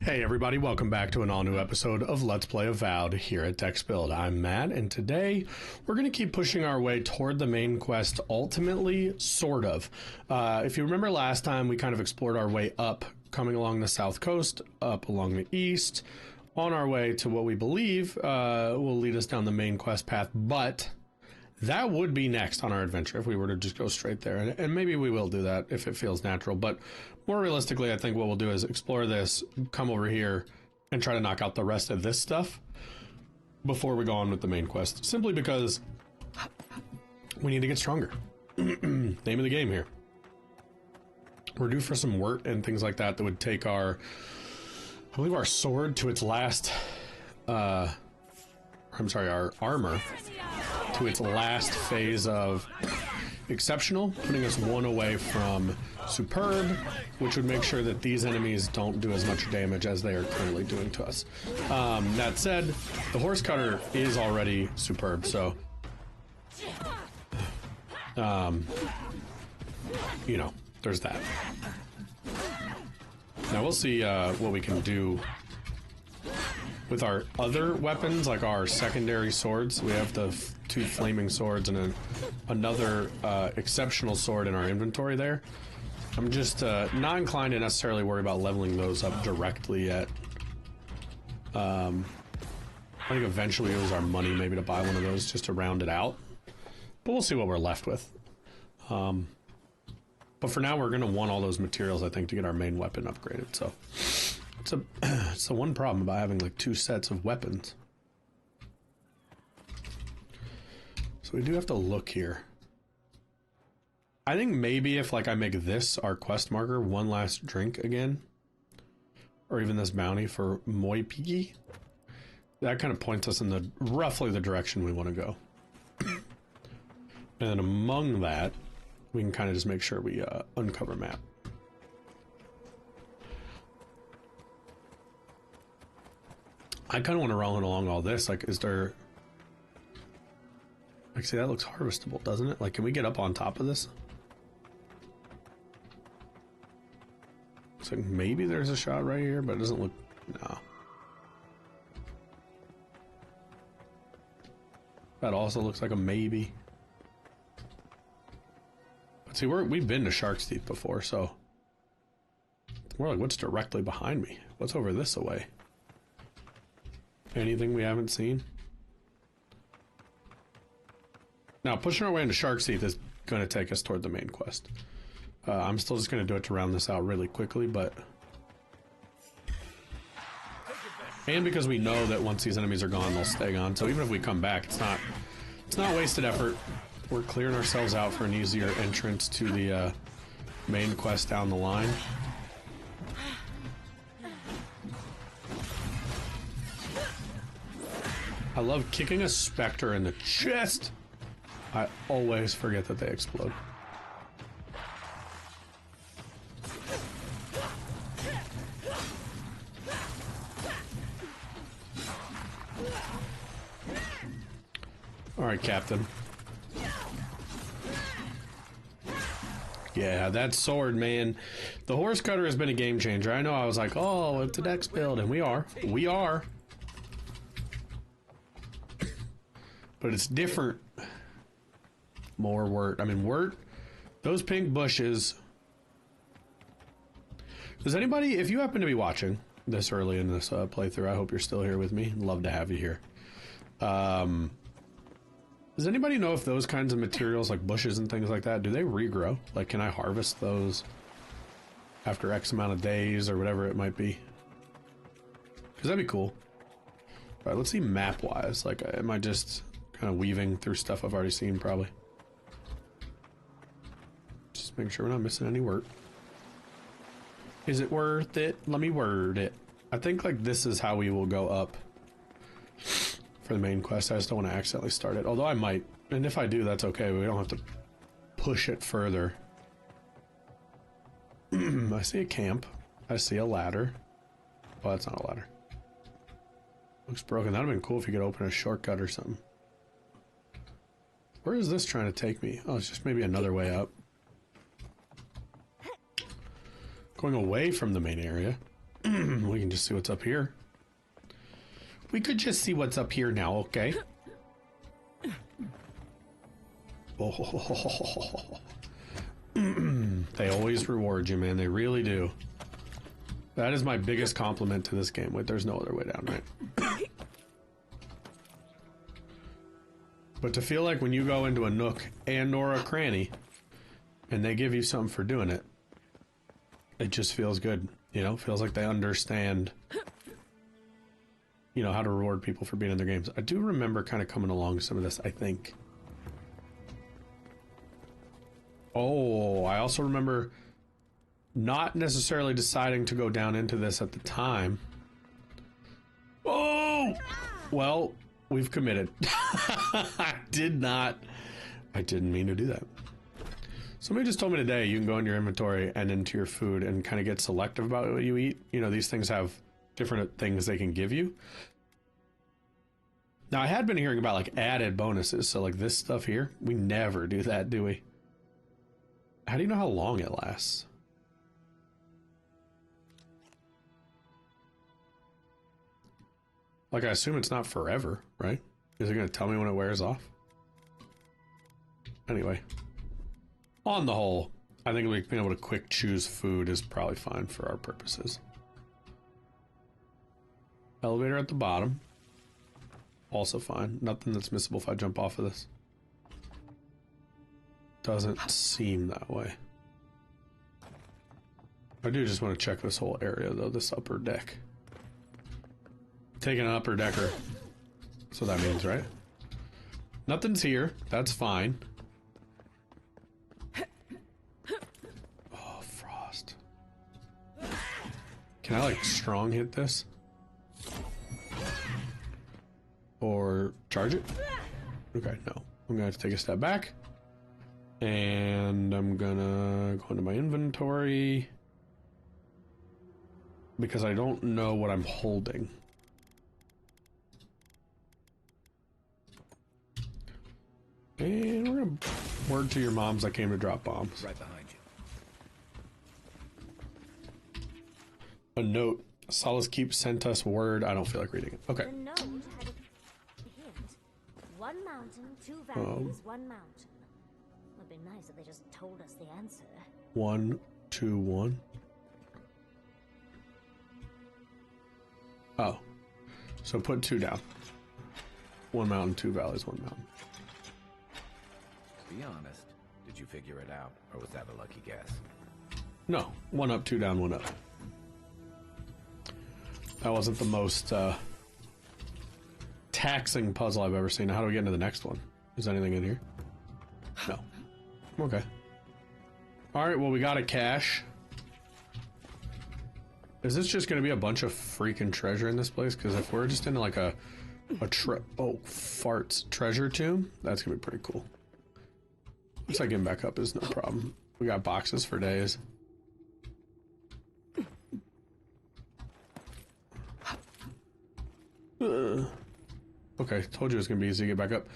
Hey everybody, welcome back to an all-new episode of Let's Play Avowed here at Dexbuild. I'm Matt, and today we're going to keep pushing our way toward the main quest, ultimately, sort of. If you remember last time, we kind of explored our way up, coming along the south coast, up along the east, on our way to what we believe will lead us down the main quest path, but that would be next on our adventure if we were to just go straight there. And maybe we will do that if it feels natural. But more realistically, I think what we'll do is explore this, come over here, and try to knock out the rest of this stuff before we go on with the main quest. Simply because we need to get stronger. Name of the game here. We're due for some wort and things like that that would take our, I believe, our sword to its last, our armor to its last phase of exceptional, putting us one away from superb, which would make sure that these enemies don't do as much damage as they are currently doing to us. That said, the horse cutter is already superb, so you know, there's that. Now we'll see what we can do with our other weapons, like our secondary swords. We have the two flaming swords and another exceptional sword in our inventory there. I'm just not inclined to necessarily worry about leveling those up directly yet. I think eventually we'll use our money maybe to buy one of those just to round it out. But we'll see what we're left with. But for now, we're going to want all those materials, I think, to get our main weapon upgraded. So it's the one problem about having like two sets of weapons. So we do have to look here. I think maybe if like I make this our quest marker, one last drink again, or even this bounty for Moi Piggy, that kind of points us in the roughly the direction we want to go. And then among that, we can kind of just make sure we uncover map. I kind of want to roll along all this. Like, is there... Like, see, that looks harvestable, doesn't it? Like, can we get up on top of this? Looks like maybe there's a shot right here, but it doesn't look... No. That also looks like a maybe. But see, we've been to Shark's Teeth before, so... We're like, what's directly behind me? What's over this away? Anything we haven't seen? Now, pushing our way into Shark's Teeth is going to take us toward the main quest. I'm still just going to do it to round this out really quickly, but... And because we know that once these enemies are gone, they'll stay gone. So even if we come back, it's not wasted effort. We're clearing ourselves out for an easier entrance to the main quest down the line. I love kicking a specter in the chest. I always forget that they explode. Alright, Captain. Yeah, that sword, man. The horse cutter has been a game changer. I know I was like, oh, it's a Dexbuild, and we are. We are. But it's different. More wort. I mean, wort, those pink bushes. Does anybody, if you happen to be watching this early in this playthrough, I hope you're still here with me. Love to have you here. Does anybody know if those kinds of materials, like bushes and things like that, do they regrow? Like, can I harvest those after X amount of days or whatever it might be? Because that'd be cool. All right, let's see map-wise. Like, am I just kind of weaving through stuff I've already seen, probably? Just make sure we're not missing any wort. Is it worth it? Let me word it. I think, like, this is how we will go up for the main quest. I just don't want to accidentally start it. Although I might. And if I do, that's okay. We don't have to push it further. I see a camp. I see a ladder. Oh, that's not a ladder. Looks broken. That would have been cool if you could open a shortcut or something. Where is this trying to take me? Oh, it's just maybe another way up. Going away from the main area. We can just see what's up here. We could just see what's up here now, okay? Oh. They always reward you, man. They really do. That is my biggest compliment to this game. Wait, there's no other way down, right? But to feel like when you go into a nook and or a cranny and they give you something for doing it, it just feels good. You know, feels like they understand, you know, how to reward people for being in their games. I do remember kind of coming along some of this, I think. Oh, I also remember not necessarily deciding to go down into this at the time. Oh! Well, we've committed. I didn't mean to do that. Somebody just told me today you can go in your inventory and into your food and kind of get selective about what you eat. You know, these things have different things they can give you. Now, I had been hearing about like added bonuses. So like this stuff here, we never do that, do we? How do you know how long it lasts? Like, I assume it's not forever, right? Is it going to tell me when it wears off? Anyway. On the whole, I think being able to quick choose food is probably fine for our purposes. Elevator at the bottom. Also fine. Nothing that's missable if I jump off of this. Doesn't seem that way. I do just want to check this whole area, though, this upper deck. Taking an upper decker. So that means, right? Nothing's here. That's fine. Oh, frost. Can I, like, strong hit this? Or charge it? Okay, no. I'm gonna have to take a step back. And I'm gonna go into my inventory. Because I don't know what I'm holding. And we're gonna word to your moms I came to drop bombs. Right behind you. A note. Solace Keep sent us word. I don't feel like reading it. Okay. The note had a hint. One mountain, two valleys, one mountain. Would be nice if they just told us the answer. 1, 2, 1. Oh. So put 2 down. 1 mountain, 2 valleys, 1 mountain. Be honest. Did you figure it out, or was that a lucky guess? No. 1 up, 2 down, 1 up. That wasn't the most taxing puzzle I've ever seen. Now, how do we get into the next one? Is anything in here? No. Okay. Alright, well, we got a cache. Is this just going to be a bunch of freaking treasure in this place? Because if we're just in like a farts treasure tomb, that's going to be pretty cool. Looks like getting back up is no problem. We got boxes for days. Okay, told you it was going to be easy to get back up.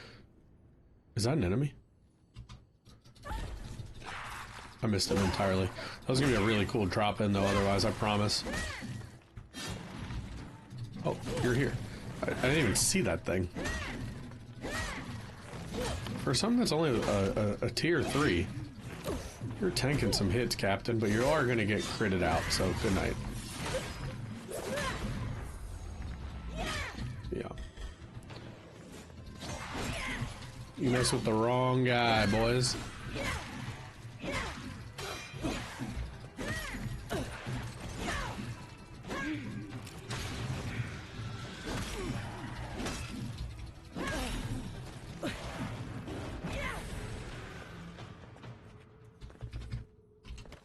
Is that an enemy? I missed him entirely. That was going to be a really cool drop in though, otherwise, I promise. Oh, you're here. I didn't even see that thing. For something that's only a tier 3, you're tanking some hits, Captain, but you are going to get critted out, so good night. Yeah. You mess with the wrong guy, boys.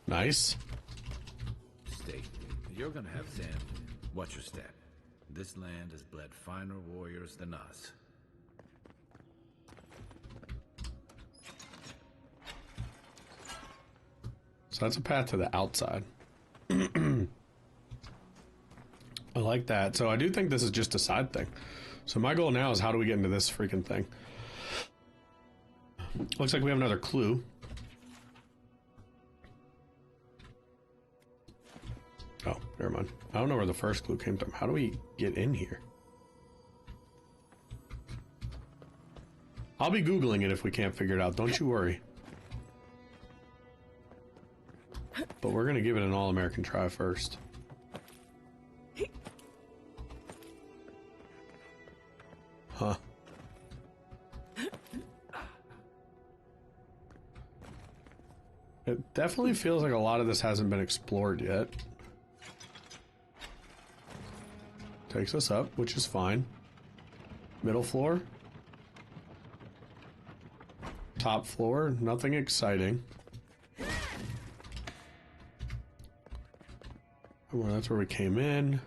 Nice. Stay. You're gonna have sand. Watch your step. This land has bled finer warriors than us. So that's a path to the outside. I like that. So I do think this is just a side thing. So my goal now is how do we get into this freaking thing? Looks like we have another clue. Oh, Never mind. I don't know where the first clue came from. How do we get in here? I'll be Googling it if we can't figure it out. Don't you worry. But we're going to give it an all-American try first. Huh. It definitely feels like a lot of this hasn't been explored yet. Takes us up, which is fine. Middle floor. Top floor, nothing exciting. Well, that's where we came in.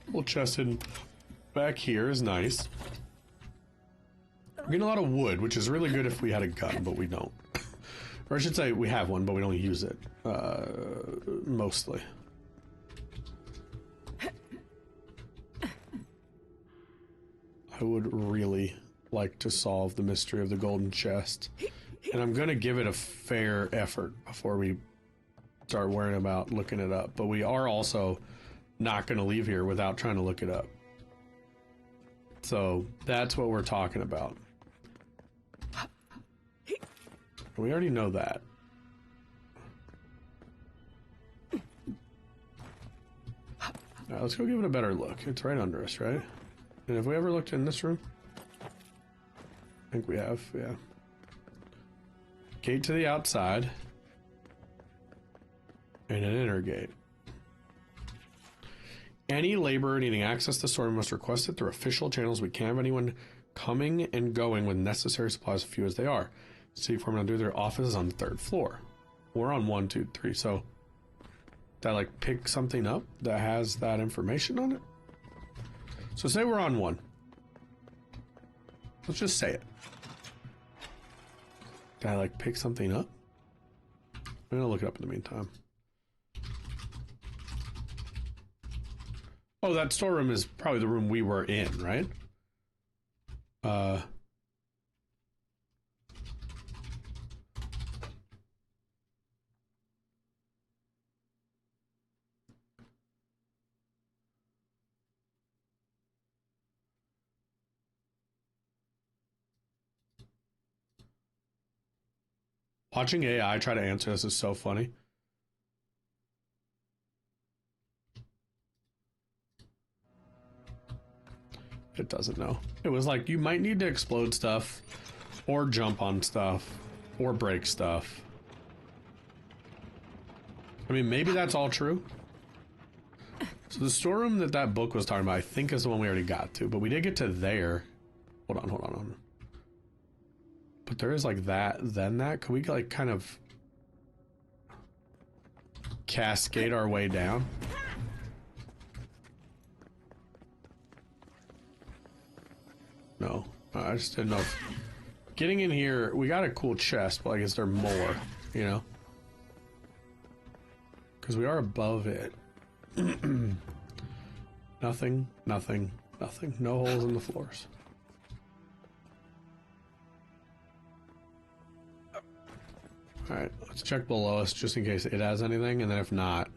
Little chest in back here is nice. We're getting a lot of wood, which is really good if we had a gun, but we don't. Or I should say we have one, but we don't use it. Mostly. I would really like to solve the mystery of the golden chest. And I'm going to give it a fair effort before we start worrying about looking it up. But we are also not going to leave here without trying to look it up. So that's what we're talking about. We already know that. Alright, let's go give it a better look. It's right under us, right? And have we ever looked in this room? I think we have, yeah. Gate to the outside. And an inner gate. Any laborer needing access to the store must request it through official channels. We can't have anyone coming and going with necessary supplies, few as they are. City foremen do their offices on the 3rd floor. We're on 1, 2, 3. So, did I like pick something up that has that information on it? So say we're on 1. Let's just say it. Did I like pick something up? I'm gonna look it up in the meantime. Oh, that storeroom is probably the room we were in, right? Watching AI try to answer this is so funny. It doesn't know. It was like, you might need to explode stuff, or jump on stuff, or break stuff. I mean, maybe that's all true. So the storeroom that book was talking about, I think is the one we already got to, but we did get to there. Hold on. But there is like that, then that. Could we like kind of cascade our way down? No, I just didn't know. If getting in here, we got a cool chest, but like, is there more? You know, because we are above it. Nothing. No holes in the floors. Alright, let's check below us just in case it has anything, and then if not,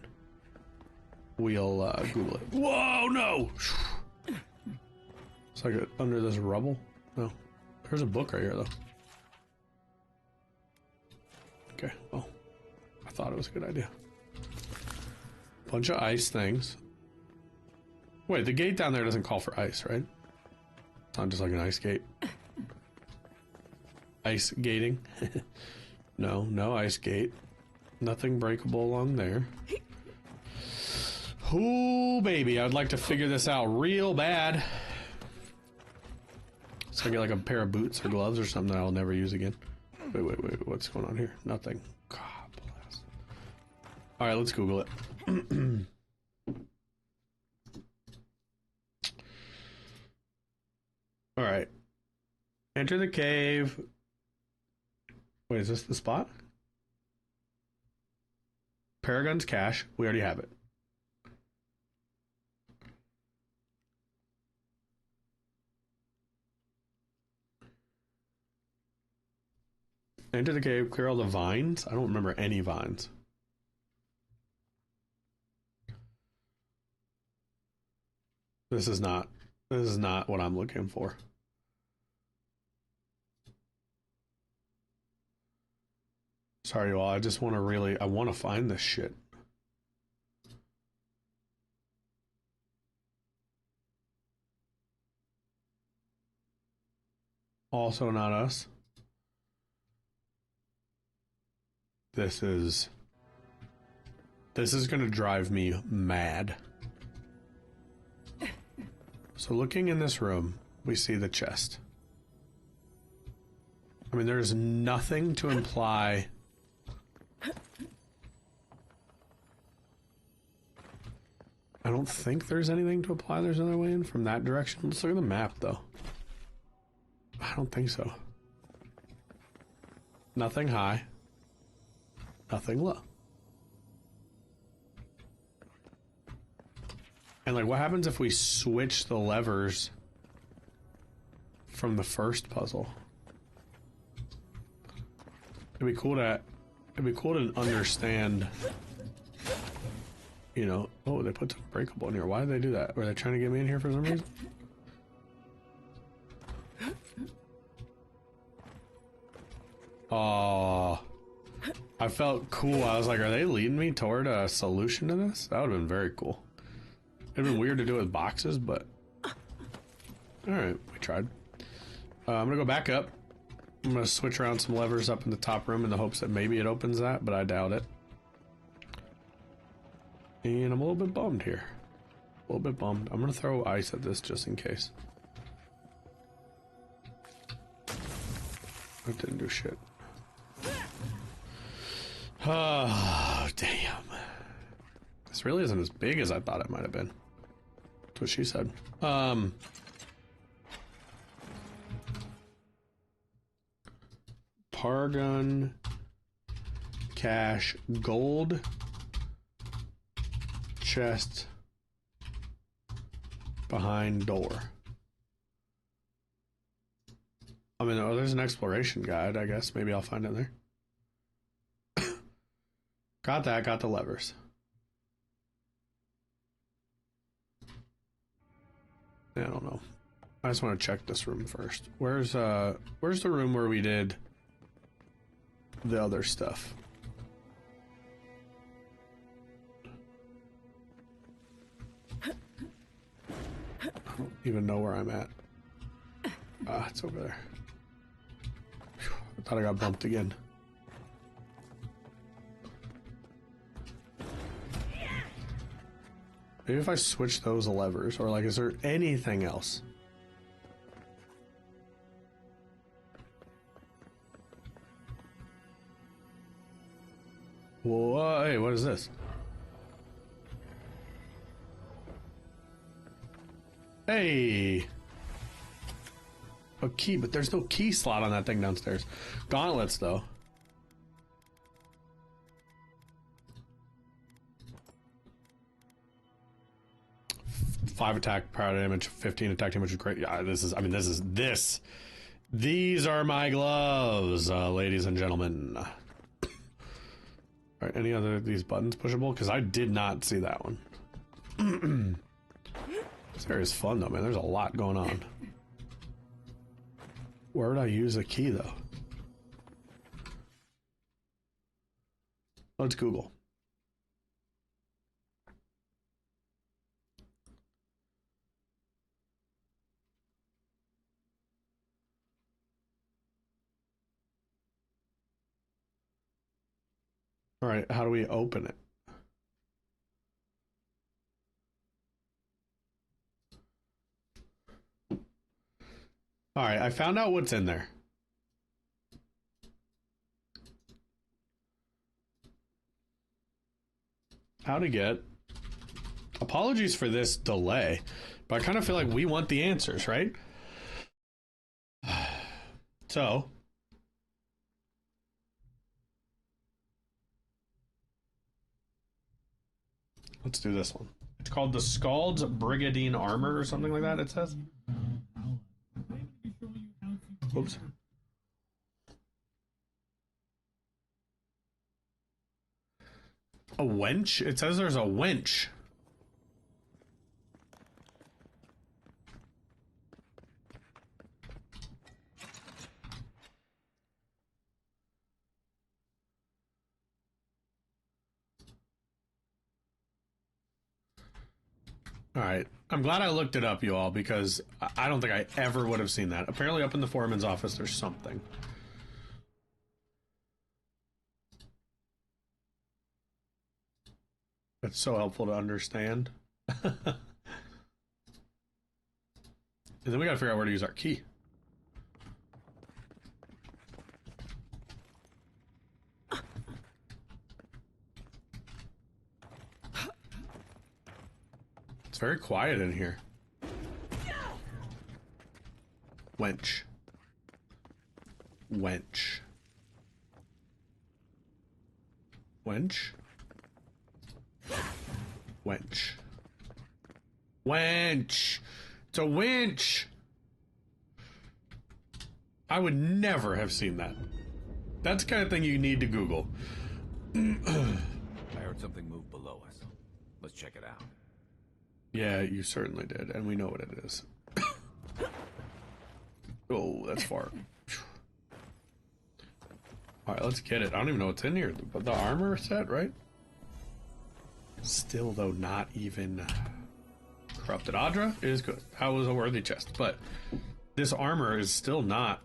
we'll Google it. Whoa, no! It's like under this rubble? No. There's a book right here, though. Okay, well, I thought it was a good idea. Bunch of ice things. Wait, the gate down there doesn't call for ice, right? It's not just like an ice gate. Ice gating. No ice gate. Nothing breakable along there. Ooh, baby, I'd like to figure this out real bad. So I get like a pair of boots or gloves or something that I'll never use again. Wait, what's going on here? Nothing. God bless. Alright, let's Google it. Alright. Enter the cave. Wait, is this the spot? Pargrun's cache. We already have it. Enter the cave, clear all the vines. I don't remember any vines. This is not what I'm looking for. Sorry, y'all. I just want to I want to find this shit. Also not us. This is going to drive me mad. So looking in this room, we see the chest. I mean, there's nothing to imply. I don't think there's anything to apply there's another way in from that direction. Let's look at the map, though. I don't think so. Nothing high. Nothing low. And, like, what happens if we switch the levers from the first puzzle? It'd be cool to understand, you know. Oh, they put some breakable in here. Why did they do that? Were they trying to get me in here for some reason? Oh, I felt cool. I was like, are they leading me toward a solution to this? That would have been very cool. It'd been weird to do it with boxes, but alright, we tried. I'm gonna go back up. I'm gonna switch around some levers up in the top room in the hopes that maybe it opens that, but I doubt it. And I'm a little bit bummed here. A little bit bummed. I'm gonna throw ice at this just in case. It didn't do shit. Oh, damn. This really isn't as big as I thought it might have been. That's what she said. Pargrun, cash, gold, chest, behind door. I mean, oh, there's an exploration guide, I guess. Maybe I'll find it there. Got that, got the levers. Yeah, I don't know. I just want to check this room first. Where's the room where we did the other stuff? I don't even know where I'm at. Ah, it's over there. Whew, I thought I got bumped again. Maybe if I switch those levers, or like, is there anything else? Whoa, hey, what is this? Hey! A key, but there's no key slot on that thing downstairs. Gauntlets, though. Five attack, power damage, 15 attack damage is great. Yeah, these are my gloves, ladies and gentlemen. All right, any other of these buttons pushable? Because I did not see that one. This area is fun, though, man. There's a lot going on. Where would I use a key, though? Let's Google. All right, how do we open it? All right, I found out what's in there. How to get... Apologies for this delay, but I kind of feel like we want the answers, right? So... let's do this one. It's called the Scald's Brigadine Armor or something like that, it says. Oops. A wench? It says there's a wench. All right. I'm glad I looked it up, you all, because I don't think I ever would have seen that. Apparently up in the foreman's office, there's something. That's so helpful to understand. And then we gotta figure out where to use our key. It's very quiet in here. Wench. Wench. Wench. Wench. Wench. It's a winch. I would never have seen that. That's the kind of thing you need to Google. I heard something move below us. Let's check it out. Yeah, you certainly did, and we know what it is. Oh, that's far. Alright, let's get it. I don't even know what's in here. But the armor set, right? Still, though, not even corrupted Adra is good. That was a worthy chest. But this armor is still not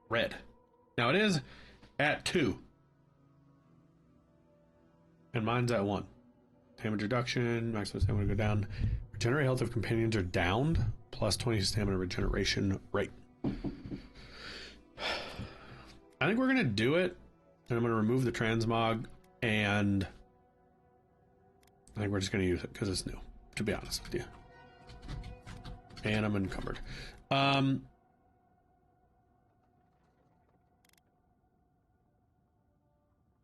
red. Now, it is at 2. And mine's at 1. Damage reduction, maximum stamina go down. Regenerate health if companions are downed, plus 20 stamina regeneration rate. I think we're going to do it, and I'm going to remove the transmog, and I think we're just going to use it because it's new, to be honest with you. And I'm encumbered.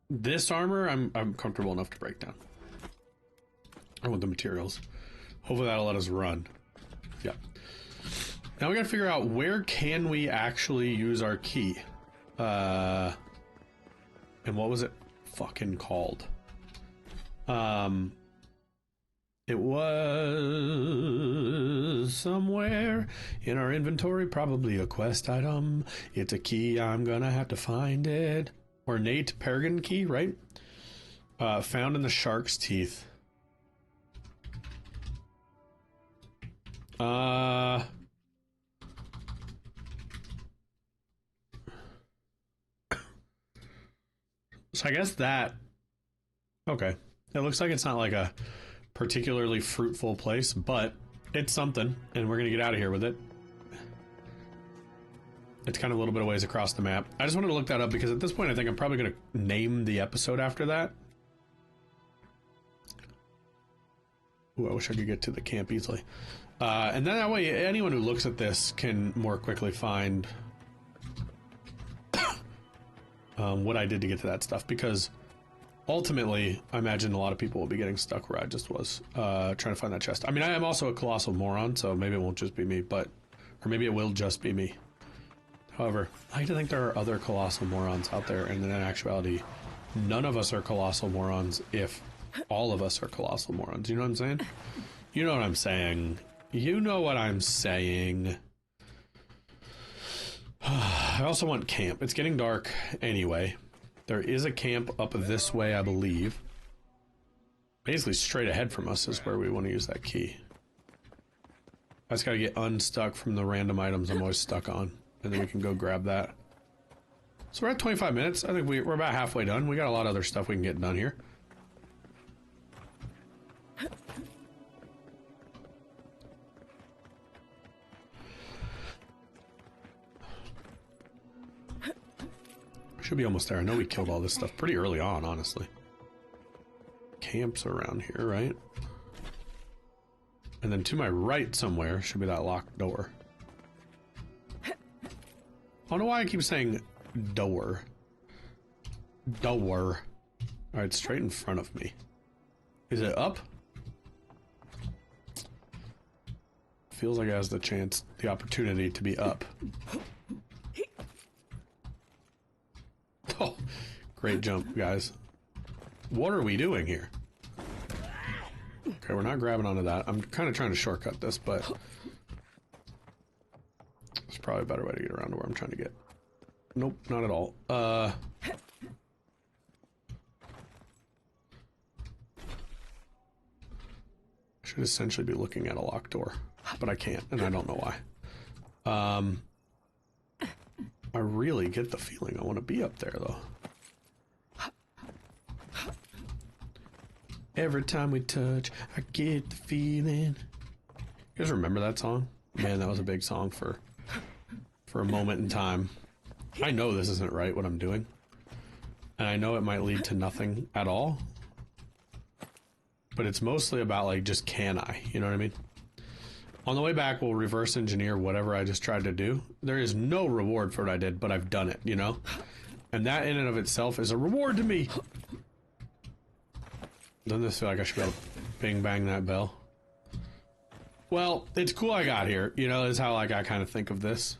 This armor, I'm comfortable enough to break down. I want the materials. Hopefully that'll let us run. Yeah. Now we gotta figure out where can we actually use our key. And what was it fucking called? It was somewhere in our inventory, probably a quest item. It's a key, I'm gonna have to find it. Ornate Pargrun key, right? Found in the shark's teeth. So I guess that... Okay. It looks like it's not like a particularly fruitful place, but it's something, and we're gonna get out of here with it. It's kind of a little bit of ways across the map. I just wanted to look that up because at this point I think I'm probably gonna name the episode after that. Ooh, I wish I could get to the camp easily. And then that way anyone who looks at this can more quickly find what I did to get to that stuff, because ultimately I imagine a lot of people will be getting stuck where I just was, trying to find that chest. I mean, I am also a colossal moron, so maybe it won't just be me, or maybe it will just be me. However, I like to think there are other colossal morons out there, and in actuality, none of us are colossal morons if all of us are colossal morons. You know what I'm saying? You know what I'm saying. You know what I'm saying. I also want camp. It's getting dark anyway. There is a camp up this way, I believe. Basically straight ahead from us is where we want to use that key. I just gotta get unstuck from the random items I'm always stuck on, and then we can go grab that. So we're at 25 minutes. I think we're about halfway done. We got a lot of other stuff we can get done here. Should be almost there. I know we killed all this stuff pretty early on, honestly. Camps around here, right? And then to my right somewhere should be that locked door. I don't know why I keep saying door. Door. Alright, straight in front of me. Is it up? Feels like it has the opportunity to be up. Oh, great jump, guys. What are we doing here? Okay, we're not grabbing onto that. I'm kind of trying to shortcut this, but there's probably a better way to get around to where I'm trying to get. Nope, not at all. Should essentially be looking at a locked door, but I can't, and I don't know why. I really get the feeling I want to be up there, though. Every time we touch, I get the feeling. You guys remember that song? Man, that was a big song for a moment in time. I know this isn't right, what I'm doing. And I know it might lead to nothing at all. But it's mostly about, like, just can I? You know what I mean? On the way back, we'll reverse engineer whatever I just tried to do. There is no reward for what I did, but I've done it, you know? And that in and of itself is a reward to me. Doesn't this feel like I should go bing bang that bell? Well, it's cool I got here. You know, that's how, like, I kind of think of this.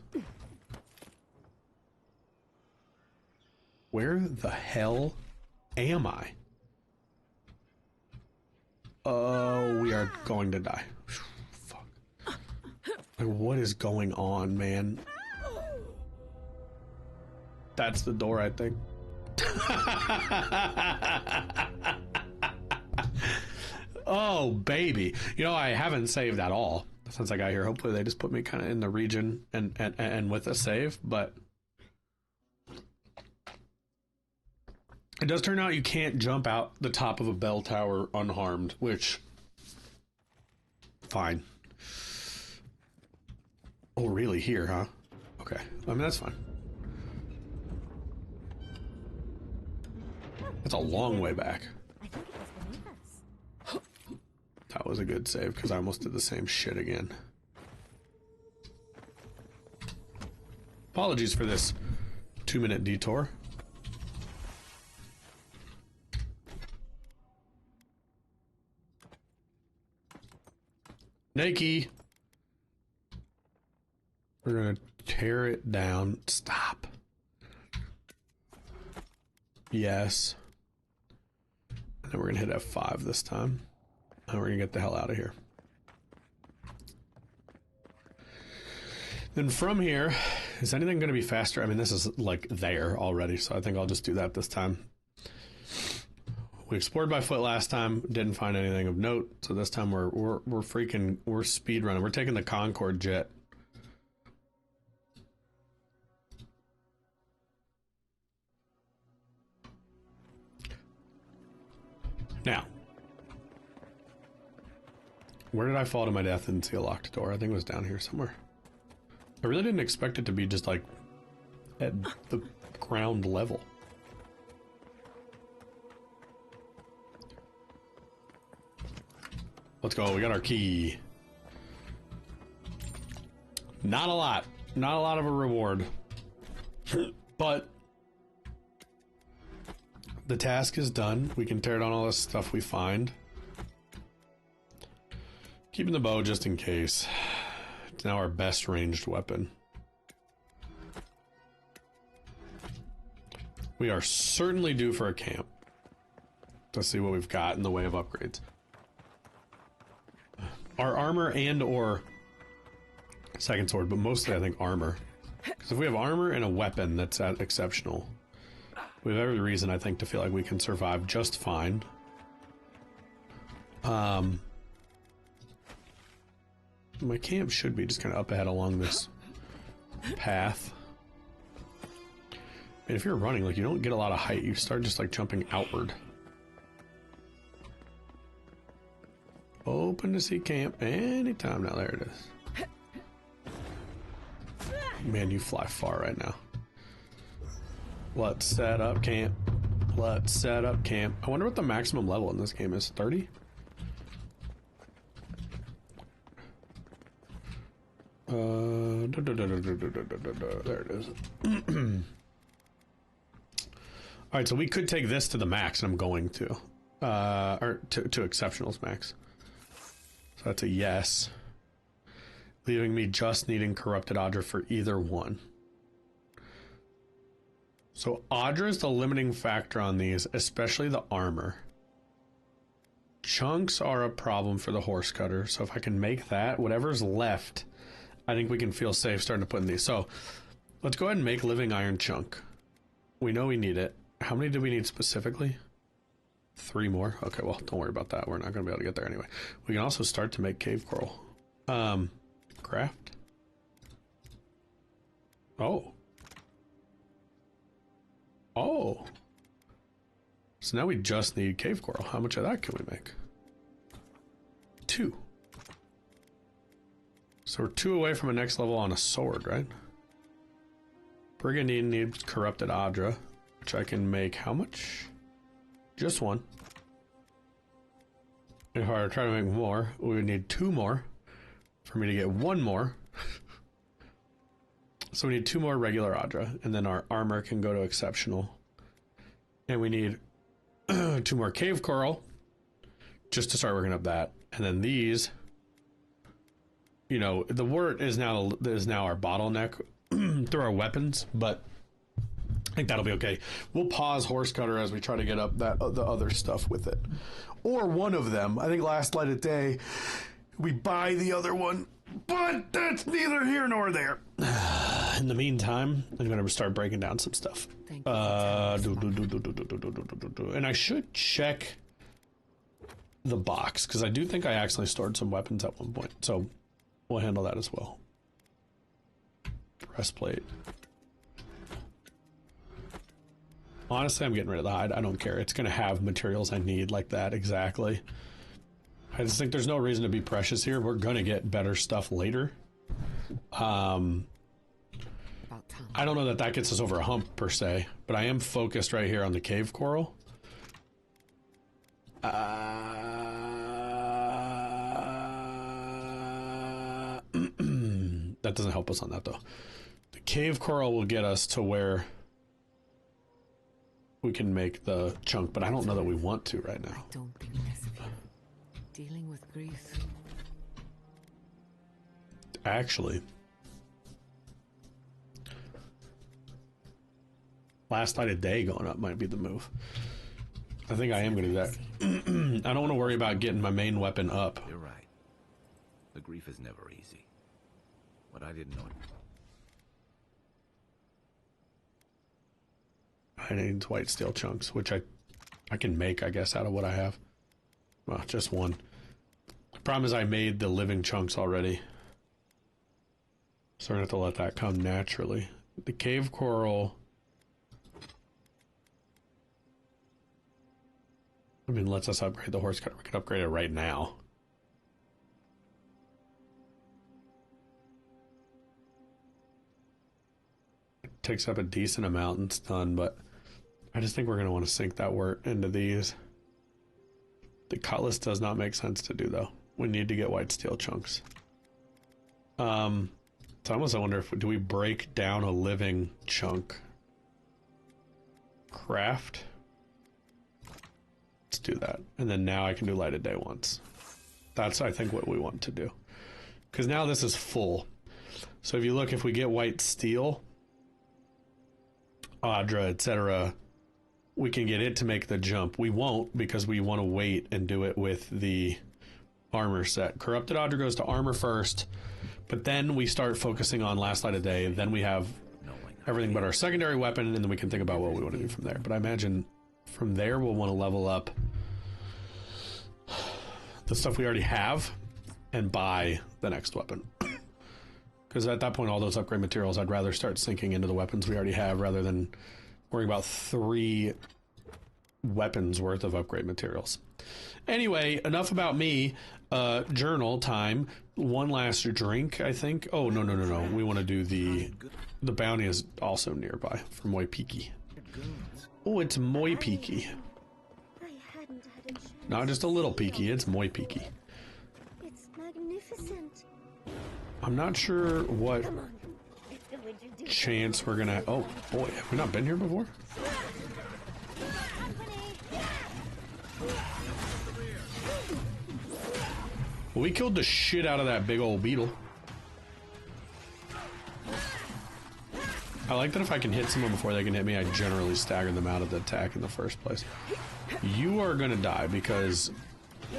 Where the hell am I? Oh, we are going to die. Fuck. Like, what is going on, man? That's the door, I think. Oh, baby. You know, I haven't saved at all since I got here. Hopefully they just put me kind of in the region and with a save, but it does turn out you can't jump out the top of a bell tower unharmed, which, fine. Oh, really? Here, huh? Okay. I mean, that's fine. That's a long way back. I think it was beneath us. That was a good save, because I almost did the same shit again. Apologies for this 2-minute detour. Nakey! We're gonna tear it down. Stop. Yes. And then we're gonna hit F5 this time. And we're gonna get the hell out of here. Then from here, is anything gonna be faster? I mean, this is like there already, so I think I'll just do that this time. We explored by foot last time, didn't find anything of note, so this time we're speed running. We're taking the Concorde jet. Now, where did I fall to my death and see a locked door? I think it was down here somewhere. I really didn't expect it to be just like at the ground level. Let's go, we got our key. Not a lot of a reward. But the task is done. We can tear down all this stuff we find. Keeping the bow just in case. It's now our best ranged weapon. We are certainly due for a camp. Let's see what we've got in the way of upgrades. Our armor and or second sword, but mostly I think armor. Because if we have armor and a weapon that's exceptional, we have every reason I think to feel like we can survive just fine. My camp should be just kind of up ahead along this path. And if you're running, like, you don't get a lot of height. You start just like jumping outward. Open to see camp anytime now. There it is. Man, you fly far right now. Let's set up camp. Let's set up camp. I wonder what the maximum level in this game is. 30? There it is. Alright, so we could take this to the max, and I'm going to. Or to Exceptionals max. So that's a yes. Leaving me just needing Corrupted Audra for either one. So Audra is the limiting factor on these, especially the armor. Chunks are a problem for the horse cutter, so if I can make that, whatever's left, I think we can feel safe starting to put in these. So let's go ahead and make living iron chunk. We know we need it. How many do we need specifically? 3 more. Okay, well, don't worry about that. We're not going to be able to get there anyway. We can also start to make cave coral. Craft. Oh. Oh. So now we just need cave coral. How much of that can we make? 2. So we're 2 away from a next level on a sword, right? Brigandine needs corrupted Adra, which I can make how much? Just 1. If I try to make more, we would need 2 more for me to get 1 more. So we need 2 more regular Adra, and then our armor can go to exceptional. And we need 2 more cave coral just to start working up that. And then these, you know, the wort is now our bottleneck through our weapons, but I think that'll be okay. We'll pause horse cutter as we try to get up that the other stuff with it, or one of them. I think last light of day we buy the other one, but that's neither here nor there. In the meantime, I'm gonna start breaking down some stuff. And I should check the box because I do think I actually stored some weapons at one point, so we'll handle that as well. Breastplate. Honestly, I'm getting rid of the hide. I don't care. It's going to have materials I need like that. Exactly. I just think there's no reason to be precious here. We're going to get better stuff later. I don't know that that gets us over a hump per se, but I am focused right here on the cave coral. That doesn't help us on that though. The cave coral will get us to where we can make the chunk, but I don't know that we want to right now. I don't think less of you. Dealing with grief. Actually, last light of day going up might be the move. I think I am going to do that. I don't want to worry about getting my main weapon up. You're right. The grief is never easy. But I didn't know it. I need white steel chunks, which I can make, I guess, out of what I have. Well, just 1. The problem is I made the living chunks already. So we're going to have to let that come naturally. The cave coral... I mean, lets us upgrade the horse cutter. We can upgrade it right now. It takes up a decent amount and it's done, but I just think we're going to want to sink that wort into these. The cutlass does not make sense to do, though. We need to get white steel chunks. So I almost wonder if do we break down a living chunk? Craft. Let's do that. And then now I can do light of day once. That's, I think, what we want to do. Because now this is full. So if you look, if we get white steel, Adra, etc., we can get it to make the jump. We won't because we want to wait and do it with the armor set. Corrupted Adra goes to armor first, but then we start focusing on last light of day. Then we have everything but our secondary weapon, and then we can think about what we want to do from there. But I imagine from there we'll want to level up the stuff we already have and buy the next weapon. Because at that point, all those upgrade materials, I'd rather start sinking into the weapons we already have rather than worrying about 3 weapons worth of upgrade materials. Anyway, enough about me. Journal time. One last drink, I think. Oh, no. We want to do the bounty is also nearby from Moipiki. Oh, it's Moipiki. Not just a little peaky, it's Moipiki. It's magnificent. I'm not sure what chance we're gonna... Oh, boy, have we not been here before? Well, we killed the shit out of that big old beetle. I like that if I can hit someone before they can hit me, I generally stagger them out of the attack in the first place. You are gonna die because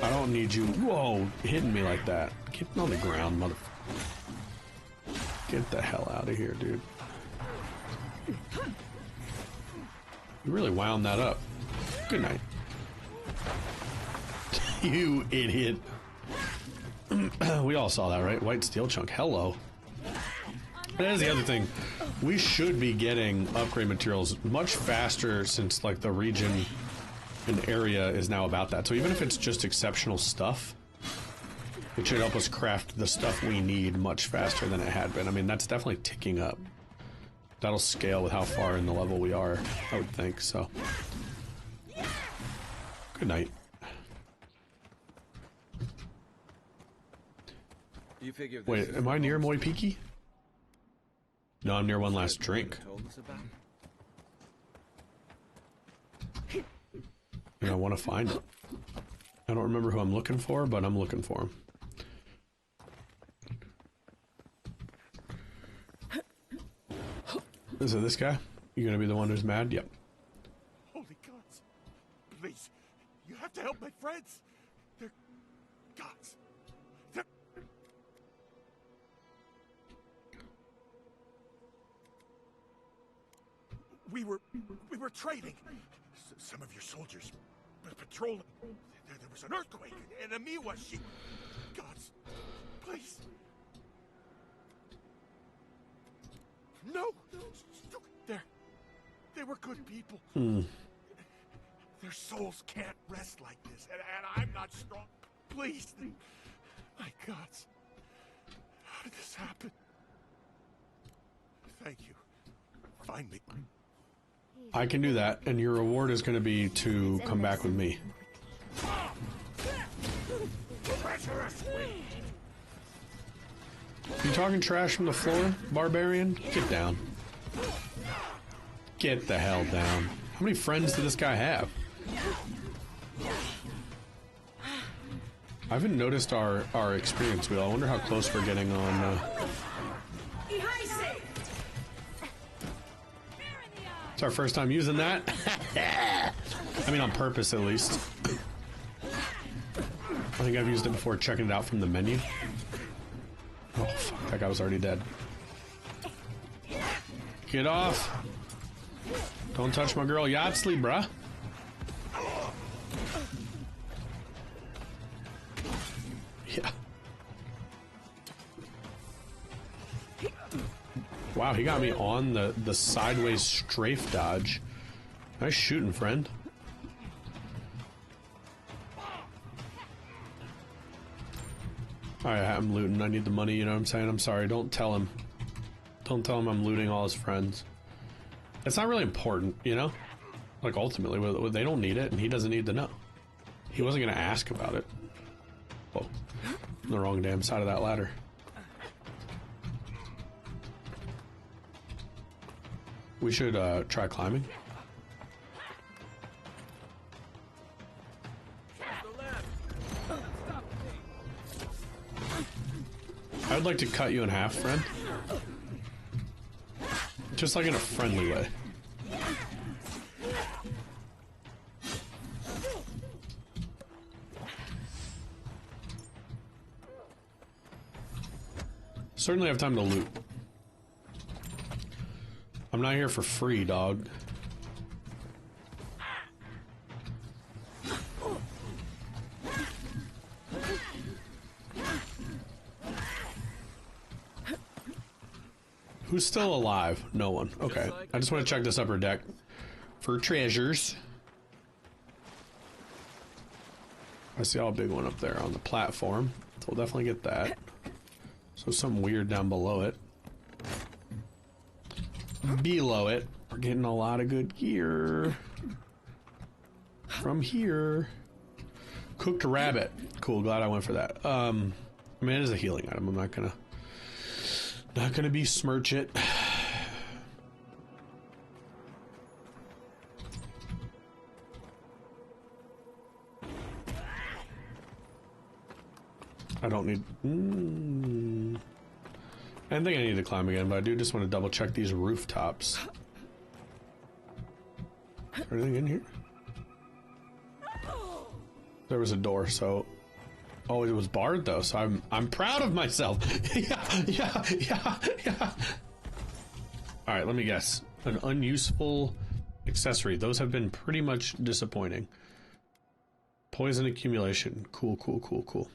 I don't need you, whoa, hitting me like that. Get on the ground, mother... Get the hell out of here, dude. You really wound that up. Good night. You idiot. We all saw that, right? White steel chunk. Hello. That is the other thing. We should be getting upgrade materials much faster since, like, the region and area is now about that. So even if it's just exceptional stuff, it should help us craft the stuff we need much faster than it had been. I mean, that's definitely ticking up. That'll scale with how far in the level we are, I would think, so. Good night. You figure Wait, am I near Moipiki? No, I'm near one last drink. And I want to find it. I don't remember who I'm looking for, but I'm looking for him. Is it this guy? You gonna be the one who's mad? Yep. Holy gods. Please, you have to help my friends. They're gods. They're... We were trading. Some of your soldiers patrolling. There was an earthquake, and Amiwa, she... Gods, please. No! They were good people. Their souls can't rest like this, and I'm not strong. Please, my gods. How did this happen? Thank you. Find me. I can do that, and your reward is going to be to come back with me. You talking trash from the floor, barbarian? Get down. Get the hell down. How many friends does this guy have? I haven't noticed our experience wheel. I wonder how close we're getting on... It's our first time using that. I mean, on purpose, at least. I think I've used it before checking it out from the menu. Oh, fuck, that guy was already dead. Get off. Don't touch my girl Yatsley, bruh. Yeah. Wow, he got me on the sideways strafe dodge. Nice shooting, friend. Alright, I'm looting. I need the money, you know what I'm saying? I'm sorry, don't tell him. Don't tell him I'm looting all his friends. It's not really important, you know? Like, ultimately, they don't need it, and he doesn't need to know. He wasn't gonna ask about it. Whoa. On the wrong damn side of that ladder. We should, try climbing. I would like to cut you in half, friend. Just like in a friendly way. Certainly have time to loot. I'm not here for free, dog. Who's still alive? No one. Okay. I just want to check this upper deck for treasures. I see a big one up there on the platform. So we'll definitely get that. So something weird down below it. Below it, we're getting a lot of good gear. From here. Cooked rabbit. Cool, glad I went for that. I mean, it is a healing item. I'm not gonna besmirch it. I don't need... I didn't think I need to climb again, but I do just want to double check these rooftops. Is there anything in here? There was a door, so... Oh, it was barred though, so I'm proud of myself. yeah. All right, let me guess. An unuseful accessory. Those have been pretty much disappointing. Poison accumulation. Cool, cool, cool, cool.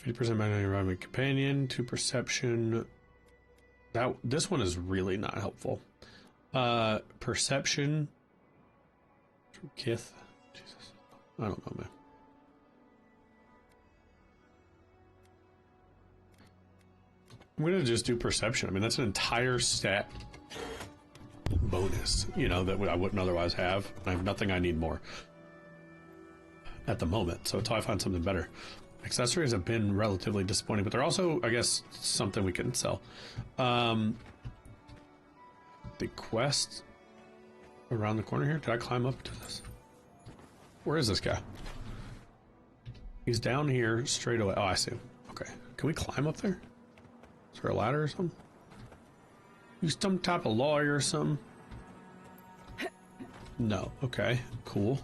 50% back on your environment companion. 2 perception. This one is really not helpful. Perception. Kith. Jesus. I don't know, man. I'm gonna just do perception. I mean, that's an entire stat bonus, you know, that I wouldn't otherwise have. I have nothing I need more at the moment, so until I find something better. Accessories have been relatively disappointing, but they're also, I guess, something we can sell. The quest around the corner here. Did I climb up to this? Where is this guy? He's down here straight away. Oh, I see him. Okay. Can we climb up there? Is there a ladder or something? You some type of lawyer or something? No. Okay. Cool.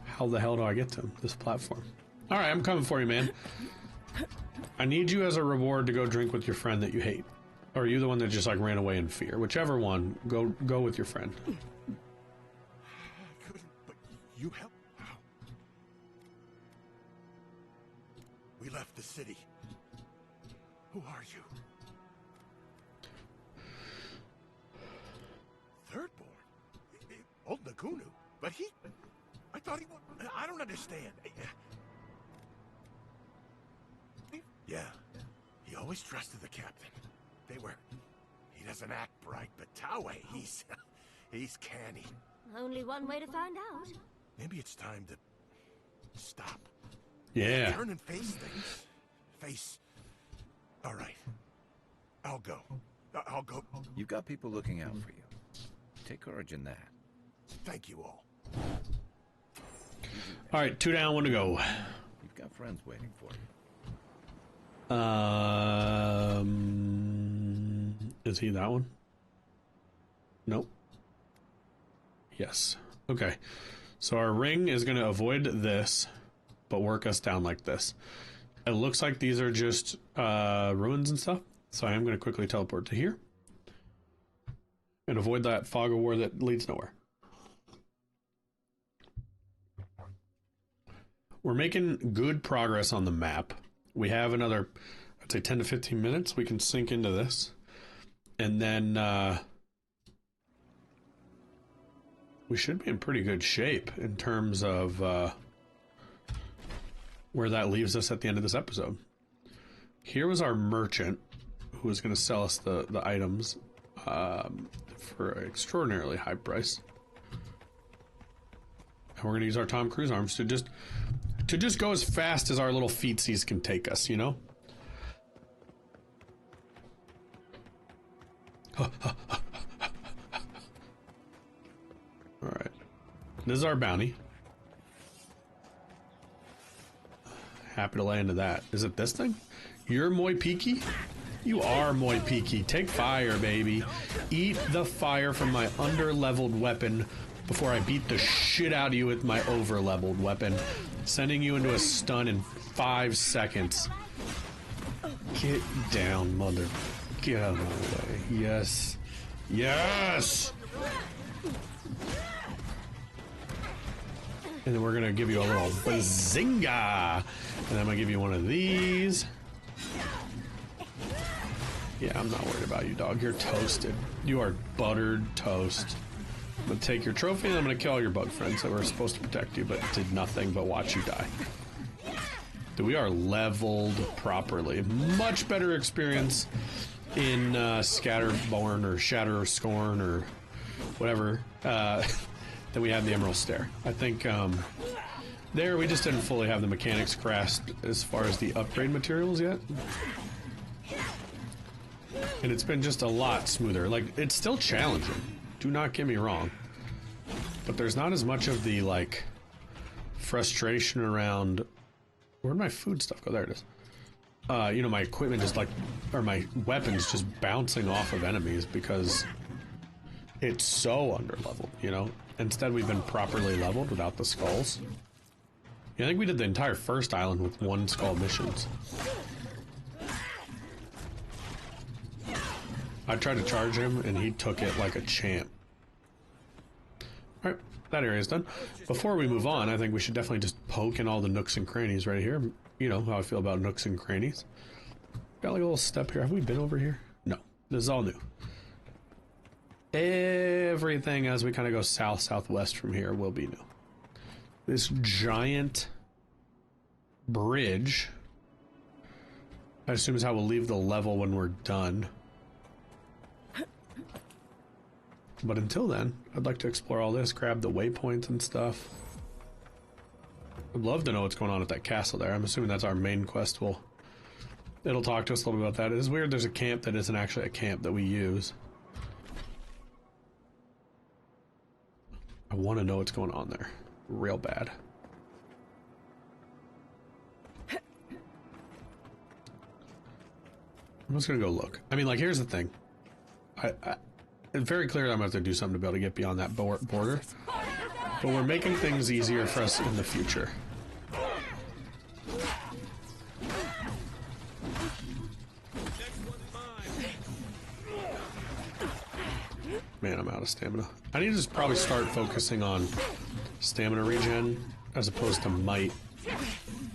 How the hell do I get to him? This platform. Alright, I'm coming for you, man. I need you as a reward to go drink with your friend that you hate. Or are you the one that just like ran away in fear? Whichever one, go with your friend. I couldn't, but you helped. How? We left the city. Who are you? Thirdborn? Old Nagunu? But I thought he was... I don't understand. Yeah, he always trusted the captain. He doesn't act bright, but Taue, he's canny. Only one way to find out. Maybe it's time to stop. Yeah. Turn and face things. All right. I'll go. You've got people looking out for you. Take courage in that. Thank you all. All right, 2 down, 1 to go. You've got friends waiting for you. Is he that one? Nope. Yes. Okay. So our ring is going to avoid this, but work us down like this. It looks like these are just ruins and stuff. So I am going to quickly teleport to here and avoid that fog of war that leads nowhere. We're making good progress on the map. We have another, I'd say 10 to 15 minutes. We can sink into this. And then we should be in pretty good shape in terms of where that leaves us at the end of this episode. Here was our merchant who was going to sell us the items for an extraordinarily high price. And we're going to use our Tom Cruise arms to just go as fast as our little feetsies can take us, you know? Alright. This is our bounty. Happy to lay into that. Is it this thing? You're Moipiki? You are Moipiki. Take fire, baby. Eat the fire from my under-leveled weapon before I beat the shit out of you with my over-leveled weapon, sending you into a stun in 5 seconds. Get down, mother. Get out of my way. Yes. Yes! And then we're going to give you a little bazinga. And I'm going to give you one of these. Yeah, I'm not worried about you, dog. You're toasted. You are buttered toast. I'm going to take your trophy and I'm going to kill all your bug friends that were supposed to protect you but did nothing but watch you die. Dude, we are leveled properly. Much better experience in Scatterborn or Shatter or Scorn or whatever than we had in the Emerald Stair. I think there we just didn't fully have the mechanics grasped as far as the upgrade materials yet. And it's been just a lot smoother. Like, it's still challenging. Do not get me wrong. But there's not as much of the, like, frustration around... Where'd my food stuff go? There it is. You know, my equipment just, like... Or my weapons just bouncing off of enemies because it's so underleveled, you know? Instead, we've been properly leveled without the skulls. Yeah, I think we did the entire first island with 1 skull missions. I tried to charge him, and he took it like a champ. Alright, that area's done. Before we move on, I think we should definitely just poke in all the nooks and crannies right here. You know how I feel about nooks and crannies. Got like a little step here. Have we been over here? No. This is all new. Everything as we kind of go south-southwest from here will be new. This giant bridge, I assume, is how we'll leave the level when we're done. But until then, I'd like to explore all this, grab the waypoints and stuff. I'd love to know what's going on at that castle there. I'm assuming that's our main quest. It'll talk to us a little bit about that. It is weird there's a camp that isn't actually a camp that we use. I want to know what's going on there. Real bad. I'm just gonna go look. I mean, like, here's the thing. It's very clear that I'm going to have to do something to be able to get beyond that border. But we're making things easier for us in the future. Man, I'm out of stamina. I need to just probably start focusing on stamina regen as opposed to might.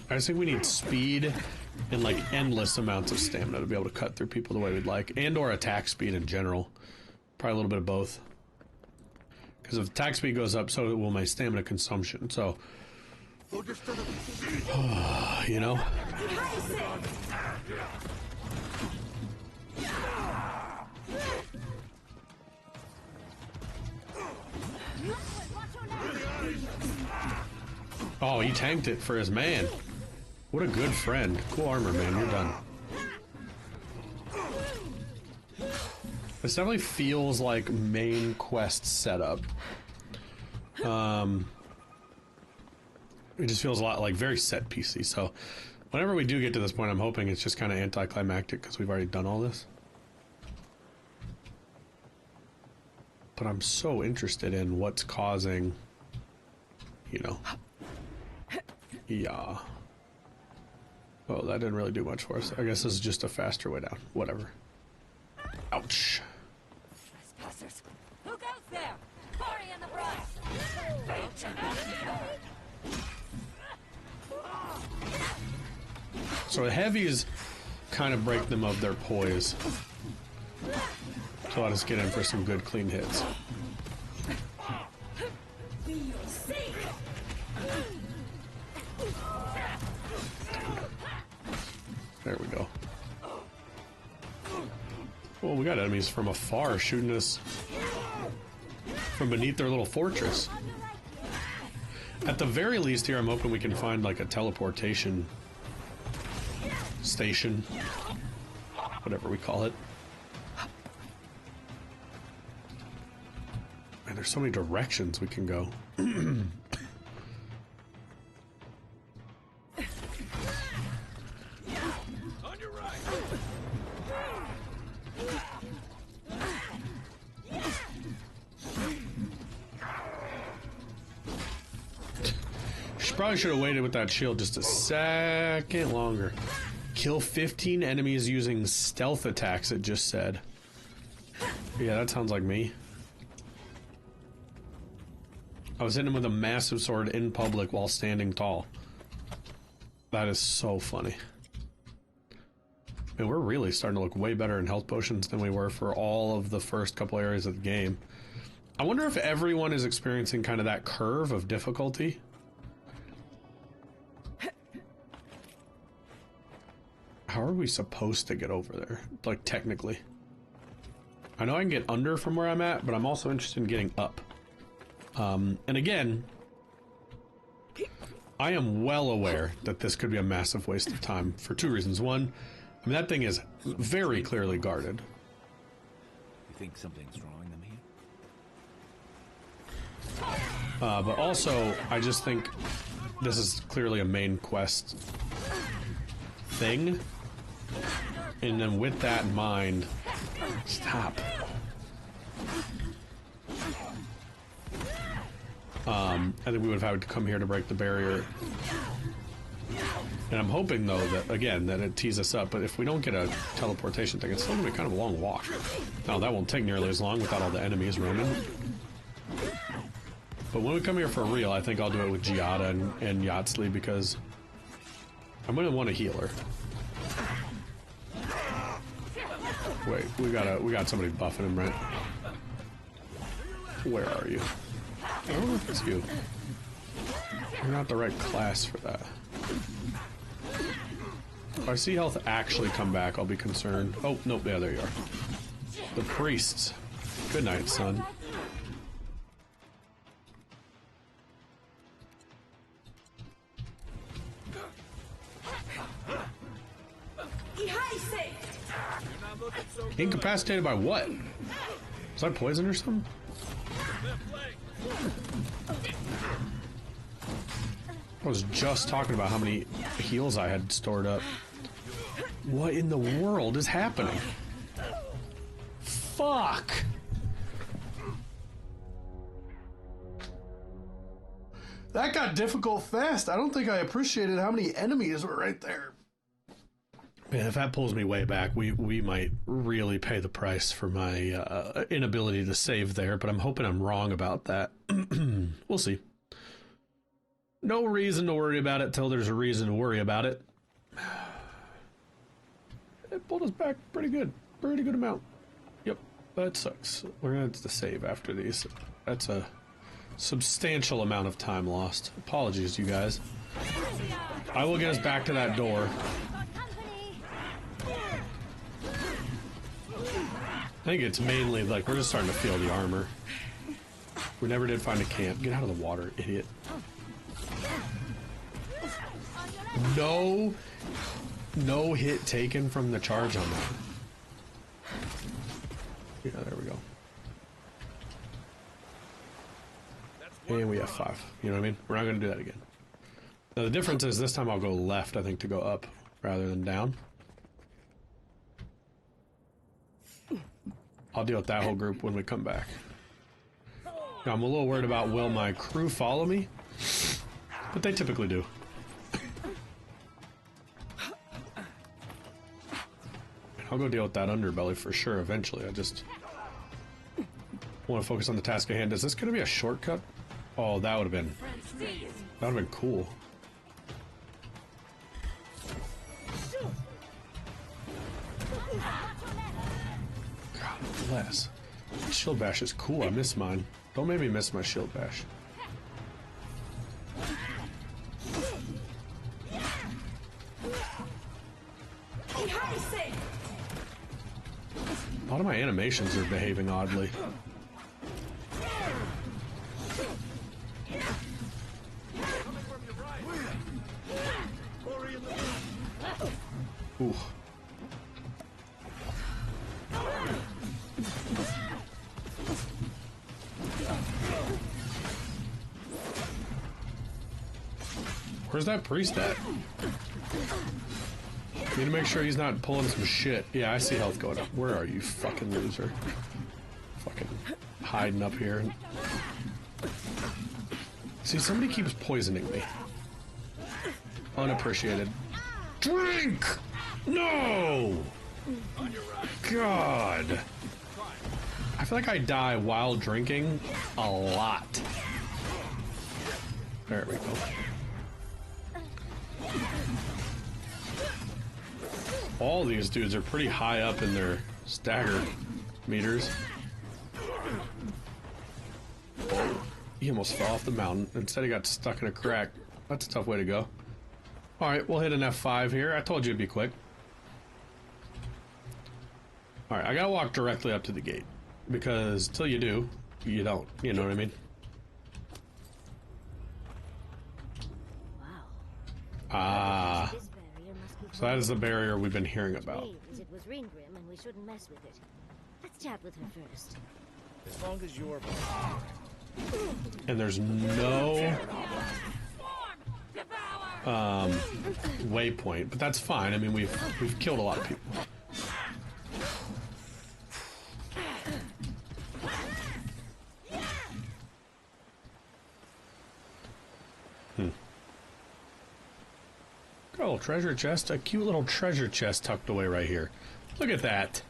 I just think we need speed and like endless amounts of stamina to be able to cut through people the way we'd like, and or attack speed in general. Probably a little bit of both. Because if attack speed goes up, so will my stamina consumption. So, you know. Oh, he tanked it for his man. What a good friend. Cool armor, man. You're done. This definitely feels like main quest setup. It just feels a lot like very set piecey. So whenever we do get to this point, I'm hoping it's just kind of anticlimactic because we've already done all this. But I'm so interested in what's causing, you know. Yeah. Oh, that didn't really do much for us. I guess this is just a faster way down. Whatever. Ouch. Trespassers. Who goes there? Party in the brush. So the heavies kind of break them of their poise. So I'll just get in for some good clean hits. There we go. Well, we got enemies from afar shooting us from beneath their little fortress. At the very least here, I'm hoping we can find like a teleportation station, whatever we call it. Man, there's so many directions we can go. Probably should have waited with that shield just a second longer. Kill 15 enemies using stealth attacks, it just said. Yeah, that sounds like me. I was hitting him with a massive sword in public while standing tall. That is so funny. Man, we're really starting to look way better in health potions than we were for all of the first couple areas of the game. I wonder if everyone is experiencing kind of that curve of difficulty. How are we supposed to get over there? Like, technically. I know I can get under from where I'm at, but I'm also interested in getting up. And again, I am well aware that this could be a massive waste of time for two reasons. One, I mean, that thing is very clearly guarded. You think something's drawing them here? But also, I just think this is clearly a main quest thing. And then with that in mind, stop. I think we would have had to come here to break the barrier. And I'm hoping, though, that, again, that it tees us up. But if we don't get a teleportation thing, it's still going to be kind of a long walk. Now, that won't take nearly as long without all the enemies roaming. But when we come here for real, I think I'll do it with Giada and Yatsley because I'm gonna want a healer. Wait, we got somebody buffing him, right? Where are you? I don't know if it's you. You're not the right class for that. If I see health actually come back, I'll be concerned. Oh, nope, yeah, there you are. The priests. Good night, son. Incapacitated by what? Was I poisoned or something? I was just talking about how many heals I had stored up. What in the world is happening? Fuck! That got difficult fast. I don't think I appreciated how many enemies were right there. Man, if that pulls me way back, we might really pay the price for my inability to save there, but I'm hoping I'm wrong about that. We'll see. No reason to worry about it till there's a reason to worry about it. It pulled us back pretty good. Pretty good amount. Yep, that sucks. We're gonna have to save after these. That's a substantial amount of time lost. Apologies, you guys. I will get us back to that door. I think it's mainly like we're just starting to feel the armor. We never did find a camp. Get out of the water, idiot. No hit taken from the charge on that. Yeah, there we go. And we have 5. You know what I mean? We're not going to do that again. Now the difference is this time I'll go left, I think, to go up rather than down. I'll deal with that whole group when we come back. Now, I'm a little worried about will my crew follow me, but they typically do. I'll go deal with that underbelly for sure eventually. I just want to focus on the task at hand. Is this going to be a shortcut? Oh, that would have been cool. God bless. Shield bash is cool. I miss mine. Don't make me miss my shield bash. A lot of my animations are behaving oddly. Ooh. Where's that priest at? Need to make sure he's not pulling some shit. Yeah, I see health going up. Where are you, fucking loser? Fucking hiding up here. See, somebody keeps poisoning me. Unappreciated. Drink! No! God. I feel like I die while drinking a lot. There we go. All these dudes are pretty high up in their stagger meters. Oh, he almost fell off the mountain. Instead he got stuck in a crack. That's a tough way to go. Alright, we'll hit an F5 here. I told you it'd be quick. Alright, I gotta walk directly up to the gate. Because till you do, you don't. You know what I mean? Wow. Ah. This barrier must be So that is the barrier we've been hearing about. It was Ringgrim and we shouldn't mess with it. Let's chat with her first. As long as you're... And there's no waypoint, but that's fine. I mean, we've killed a lot of people. Got a little treasure chest, a cute little treasure chest tucked away right here. Look at that.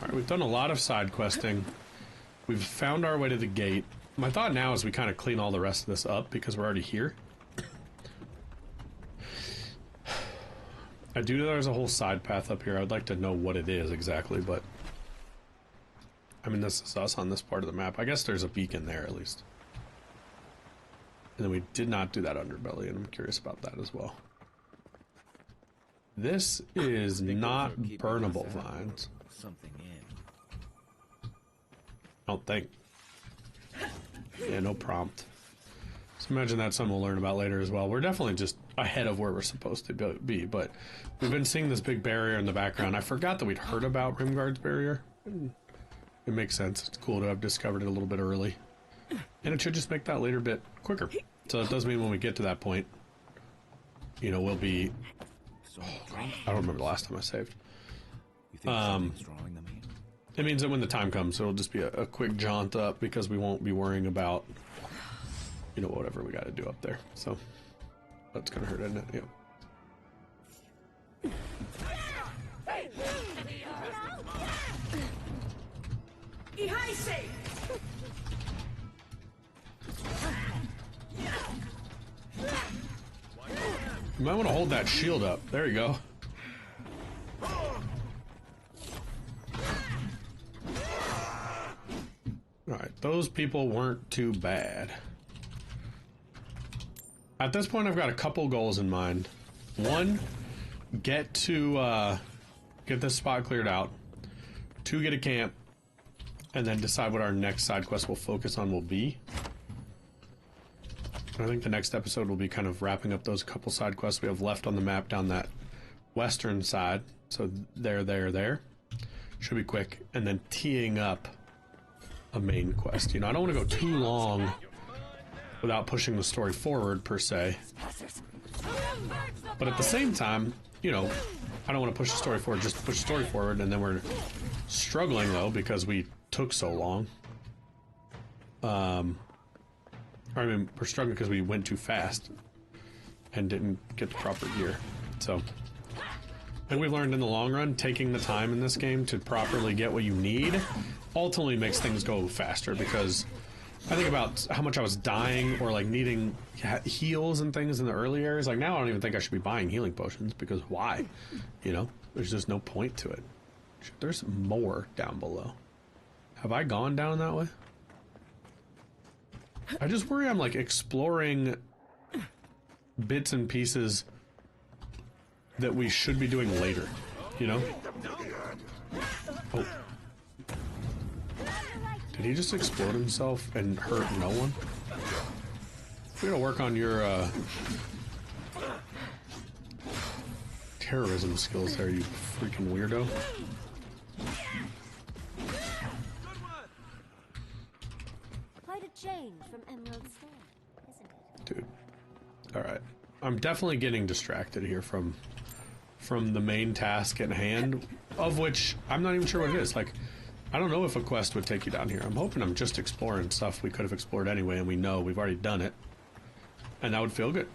Alright, we've done a lot of side questing. We've found our way to the gate. My thought now is we kind of clean all the rest of this up because we're already here. I do know there's a whole side path up here. I'd like to know what it is exactly, but I mean, this is us on this part of the map. I guess there's a beacon there at least. And then we did not do that underbelly, and I'm curious about that as well. This is not burnable vines. Something in. I don't think. Yeah, no prompt. So imagine that's something we'll learn about later as well. We're definitely just ahead of where we're supposed to be, but we've been seeing this big barrier in the background. I forgot that we'd heard about Rimgard's barrier. It makes sense. It's cool to have discovered it a little bit early. And it should just make that later bit quicker. So it does mean when we get to that point, you know, we'll be... I don't remember the last time I saved. You think something's drawing them in? It means that when the time comes, it'll just be a quick jaunt up because we won't be worrying about, you know, whatever we got to do up there. So that's gonna hurt, isn't it? Yep. You might want to hold that shield up. There you go. Alright, those people weren't too bad. At this point, I've got a couple goals in mind. One, get this spot cleared out. Two, get a camp. And then decide what our next side quest we'll focus on will be. I think the next episode will be kind of wrapping up those couple side quests we have left on the map down that western side. So there. Should be quick. And then teeing up a main quest. You know, I don't want to go too long without pushing the story forward, per se. But at the same time, you know, I don't want to push the story forward just to push the story forward, and then we're struggling, though, because we took so long. I mean, we're struggling because we went too fast and didn't get the proper gear. So, and we've learned in the long run, taking the time in this game to properly get what you need ultimately makes things go faster, because I think about how much I was dying or like needing heals and things in the early areas. Like now I don't even think I should be buying healing potions, because why? You know, there's just no point to it. There's more down below. Have I gone down that way? I just worry I'm like exploring bits and pieces that we should be doing later, you know? Oh. Did he just explode himself and hurt no one? We gotta work on your terrorism skills there, you freaking weirdo. Quite a change from Emerald Storm, isn't it? Dude. Alright. I'm definitely getting distracted here from the main task at hand, of which I'm not even sure what it is. Like, I don't know if a quest would take you down here. I'm hoping I'm just exploring stuff we could have explored anyway, and we know we've already done it. And that would feel good.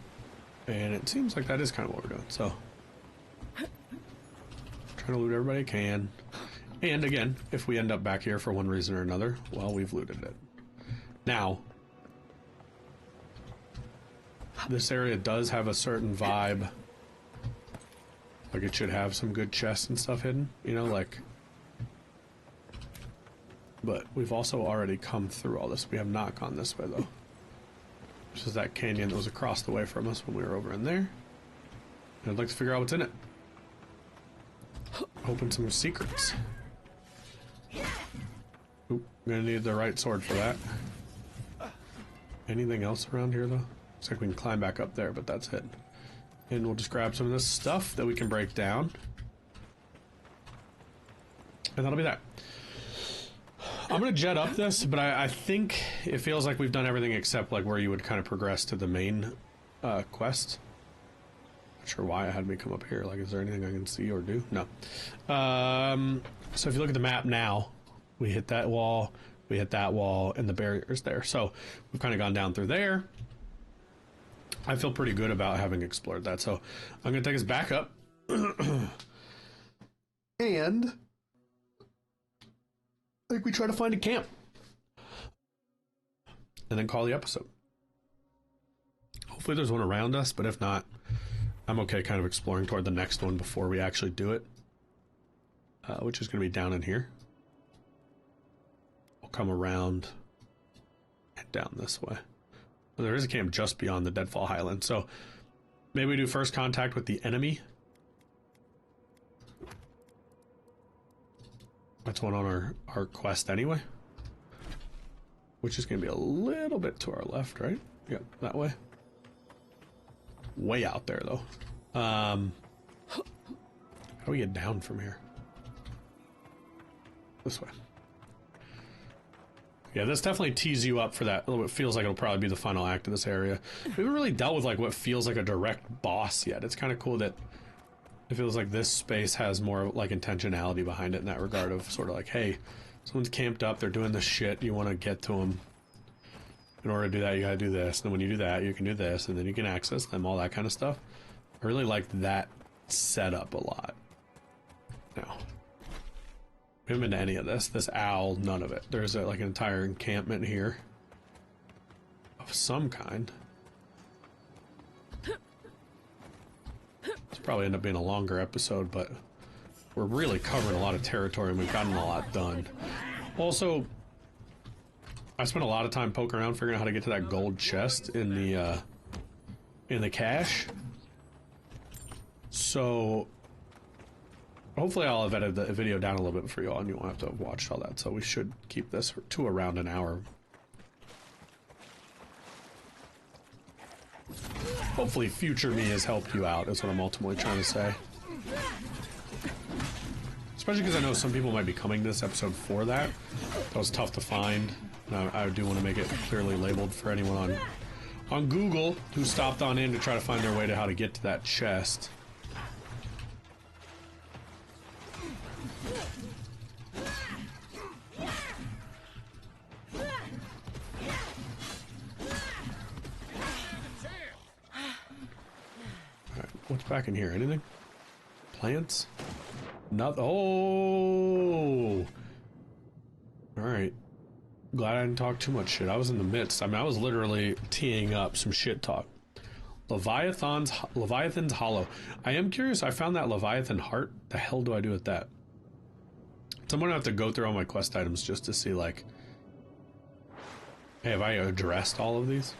And it seems like that is kind of what we're doing, so. Trying to loot everybody I can. And again, if we end up back here for one reason or another, well, we've looted it. Now, this area does have a certain vibe. Like it should have some good chests and stuff hidden, you know, like. But we've also already come through all this. We have not gone this way, though. This is that canyon that was across the way from us when we were over in there. And I'd like to figure out what's in it. Open some secrets. Oop, I'm gonna need the right sword for that. Anything else around here, though? Looks like we can climb back up there, but that's it. And we'll just grab some of this stuff that we can break down. And that'll be that. I'm gonna jet up this, but I think it feels like we've done everything except like where you would kind of progress to the main quest. Not sure why it had me come up here. Like, is there anything I can see or do? No. So if you look at the map now, we hit that wall, and the barrier's there. So we've kind of gone down through there. I feel pretty good about having explored that. So I'm gonna take us back up. And I think we try to find a camp. And then call the episode. Hopefully there's one around us, but if not, I'm okay kind of exploring toward the next one before we actually do it. Which is going to be down in here. We'll come around and down this way. Well, there is a camp just beyond the Deadfall Highland, so maybe we do first contact with the enemy. That's one on our quest anyway. Which is going to be a little bit to our left, right? Yep, that way. Way out there, though. How do we get down from here? This way. Yeah, this definitely tees you up for that. It feels like it'll probably be the final act of this area. We haven't really dealt with like what feels like a direct boss yet. It's kind of cool that it feels like this space has more like intentionality behind it in that regard of sort of like, hey, someone's camped up, they're doing this shit, you want to get to them. In order to do that, you gotta do this. And then when you do that, you can do this, and then you can access them, all that kind of stuff. I really like that setup a lot. Now, we haven't been to any of this. This owl, none of it. There's like an entire encampment here of some kind. This probably end up being a longer episode, but we're really covering a lot of territory and we've gotten a lot done. Also, I spent a lot of time poking around figuring out how to get to that gold chest in the cache. So hopefully I'll have edited the video down a little bit for you all and you won't have to have watched all that. So we should keep this to around an hour. Hopefully future me has helped you out, is what I'm ultimately trying to say. Especially because I know some people might be coming to this episode for that. That was tough to find. I do want to make it clearly labeled for anyone on Google who stopped on in to try to find their way to how to get to that chest. Alright, what's back in here? Anything? Plants? Nothing. Oh! Alright. Glad I didn't talk too much shit. I was in the midst. I mean, I was literally teeing up some shit talk. Leviathan's Hollow. I am curious. I found that Leviathan heart. The hell do I do with that? So I'm gonna have to go through all my quest items just to see, like, hey, have I addressed all of these?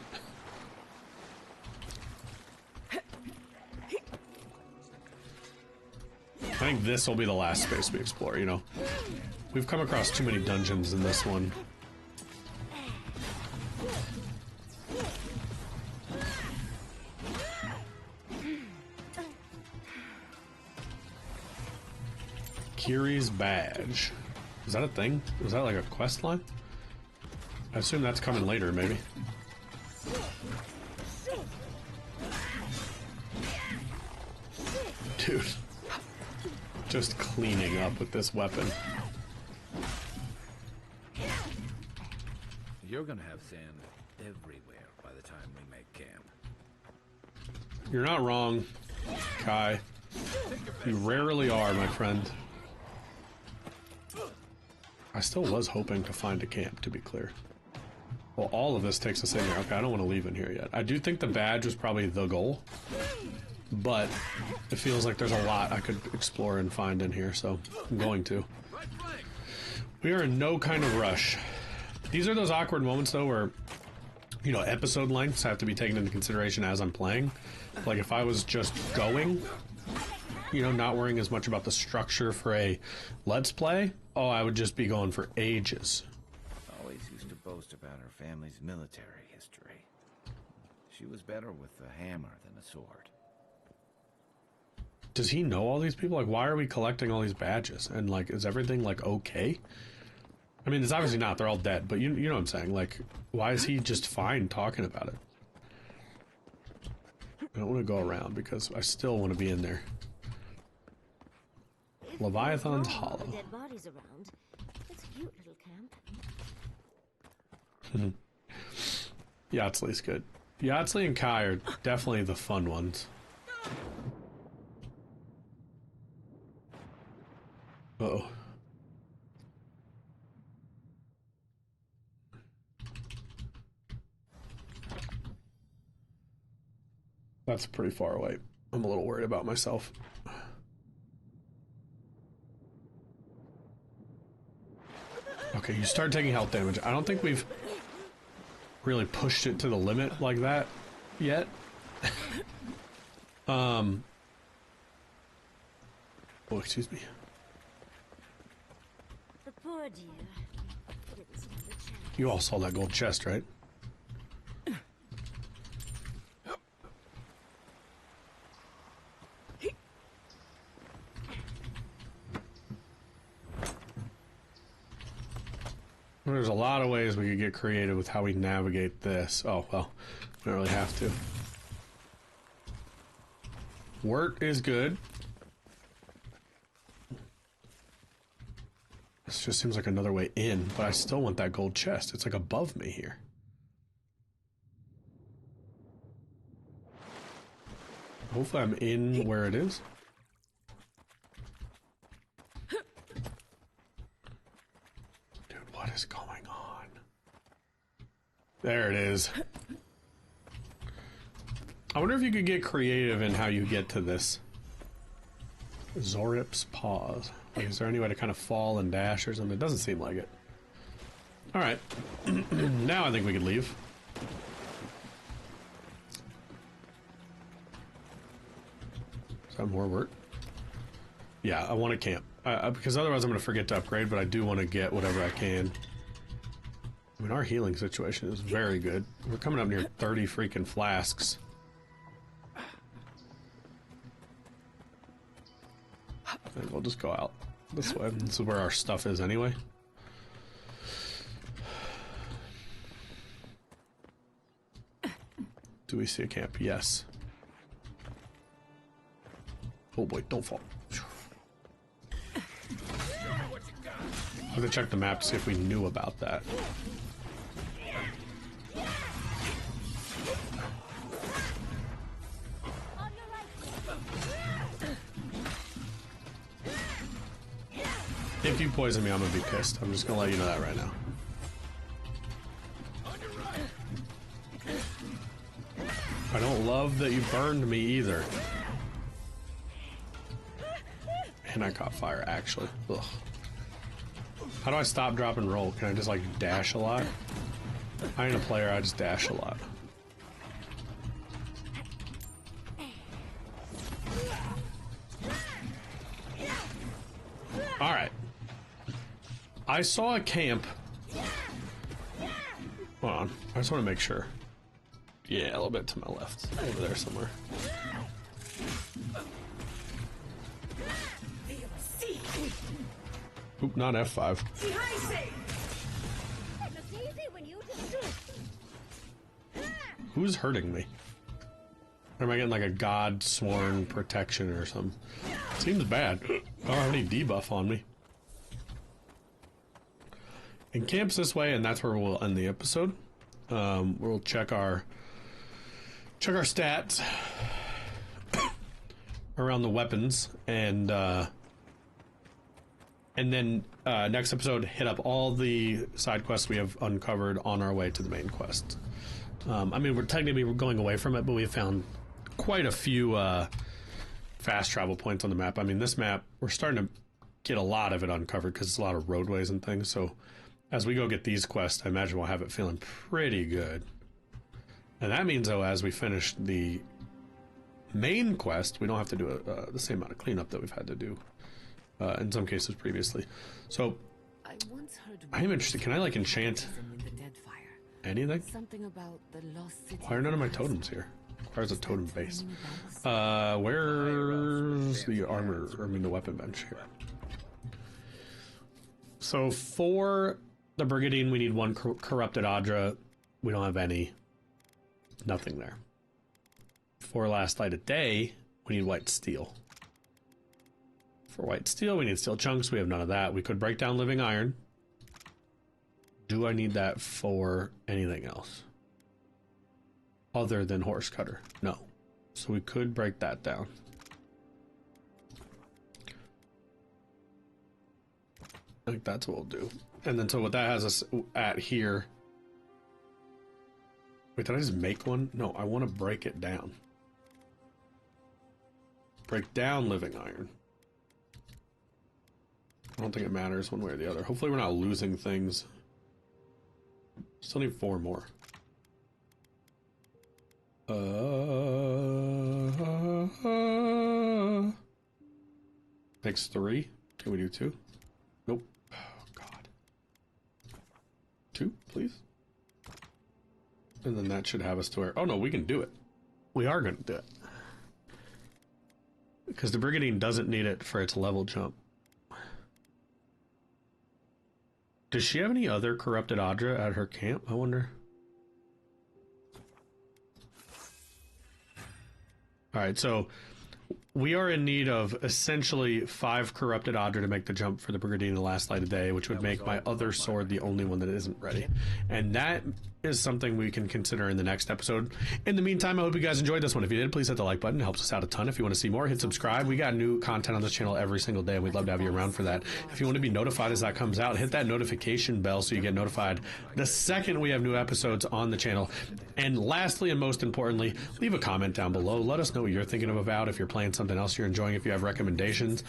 I think this will be the last space we explore, you know. We've come across too many dungeons in this one. Kiri's badge. Is that a thing? Is that like a quest line? I assume that's coming later, maybe. Dude. Just cleaning up with this weapon. You're gonna have sand everywhere by the time we make camp. You're not wrong, Kai. You rarely are, my friend. I still was hoping to find a camp, to be clear. Well, all of this takes us in here. Okay, I don't want to leave in here yet. I do think the badge was probably the goal, but it feels like there's a lot I could explore and find in here, so I'm going to. We are in no kind of rush. These are those awkward moments, though, where, you know, episode lengths have to be taken into consideration as I'm playing. Like, if I was just going, you know, not worrying as much about the structure for a Let's Play, oh, I would just be going for ages. Always used to boast about her family's military history. She was better with a hammer than a sword. Does he know all these people? Like, why are we collecting all these badges? And, like, is everything, like, okay? I mean, it's obviously not. They're all dead. But you know what I'm saying? Like, why is he just fine talking about it? I don't want to go around because I still want to be in there. Leviathan's Hollow. Dead bodies around. It's a cute little camp. Yahtzle's good. Yahtzle and Kai are definitely the fun ones. Uh-oh. That's pretty far away. I'm a little worried about myself. Okay, you start taking health damage. I don't think we've really pushed it to the limit like that yet. Oh, excuse me. The poor dear didn't stand a chance. You all saw that gold chest, right? There's a lot of ways we could get creative with how we navigate this. Oh, well, we don't really have to. Wort is good. This just seems like another way in, but I still want that gold chest. It's like above me here. Hopefully I'm in where it is. Dude, what is going on? There it is. I wonder if you could get creative in how you get to this. Zorip's Paws. Like, is there any way to kind of fall and dash or something? It doesn't seem like it. Alright. Now I think we could leave. Is that more work? Yeah, I want to camp. Because otherwise I'm going to forget to upgrade, but I do want to get whatever I can. I mean, our healing situation is very good. We're coming up near 30 freaking flasks. I think we'll just go out this way. This is where our stuff is anyway. Do we see a camp? Yes. Oh boy, don't fall. I have to check the map to see if we knew about that. If you poison me, I'm gonna be pissed. I'm just gonna let you know that right now. I don't love that you burned me either. And I caught fire, actually. Ugh. How do I stop, drop, and roll? Can I just, like, dash a lot? I ain't a player, I just dash a lot. Alright. I saw a camp. Hold on. I just want to make sure. Yeah, a little bit to my left. Over there somewhere. Oop, not F5. Who's hurting me? Or am I getting like a god-sworn protection or something? Seems bad. I don't have any debuff on me. And camp's this way, and that's where we'll end the episode. We'll check our stats around the weapons, and then next episode hit up all the side quests we have uncovered on our way to the main quest. I mean, we're technically going away from it, but we've found quite a few fast travel points on the map. I mean, this map, we're starting to get a lot of it uncovered because it's a lot of roadways and things. So as we go get these quests, I imagine we'll have it feeling pretty good. And that means, though, as we finish the main quest, we don't have to do the same amount of cleanup that we've had to do in some cases previously. So I am interested. Can I, like, enchant anything? Why are none of my totems here? Requires a totem base. Where's the armor, or I mean the weapon bench here? So for the Brigandine, we need one corrupted Adra. We don't have any. Nothing there. For Last Light of Day, we need white steel. For white steel, we need steel chunks. We have none of that. We could break down living iron. Do I need that for anything else? Other than horse cutter? No. So we could break that down. I think that's what we'll do. And then so what that has us at here. Wait, did I just make one? No, I want to break it down. break down living iron. I don't think it matters one way or the other. Hopefully we're not losing things. Still need 4 more. Makes 3. Can we do 2? Nope. Oh, God. 2, please. And then that should have us to where... Oh, no, we can do it. We are going to do it. Because the Brigandine doesn't need it for its level jump. Does she have any other corrupted Adra at her camp? I wonder. Alright, so we are in need of essentially 5 corrupted Adra to make the jump for the Brigandine in the last light of day, which would make my other sword the only one that isn't ready. And that is something we can consider in the next episode. In the meantime, I hope you guys enjoyed this one. If you did, please hit the like button. It helps us out a ton. If you want to see more, hit subscribe. We got new content on this channel every single day, and we'd love to have you around for that. If you want to be notified as that comes out, hit that notification bell so you get notified the second we have new episodes on the channel. And lastly, and most importantly, leave a comment down below. Let us know what you're thinking of Avowed. If you're playing something else you're enjoying, if you have recommendations.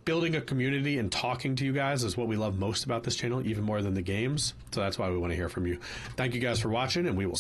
Building a community and talking to you guys is what we love most about this channel, even more than the games. So that's why we want to hear from you. Thank you guys for watching, and we will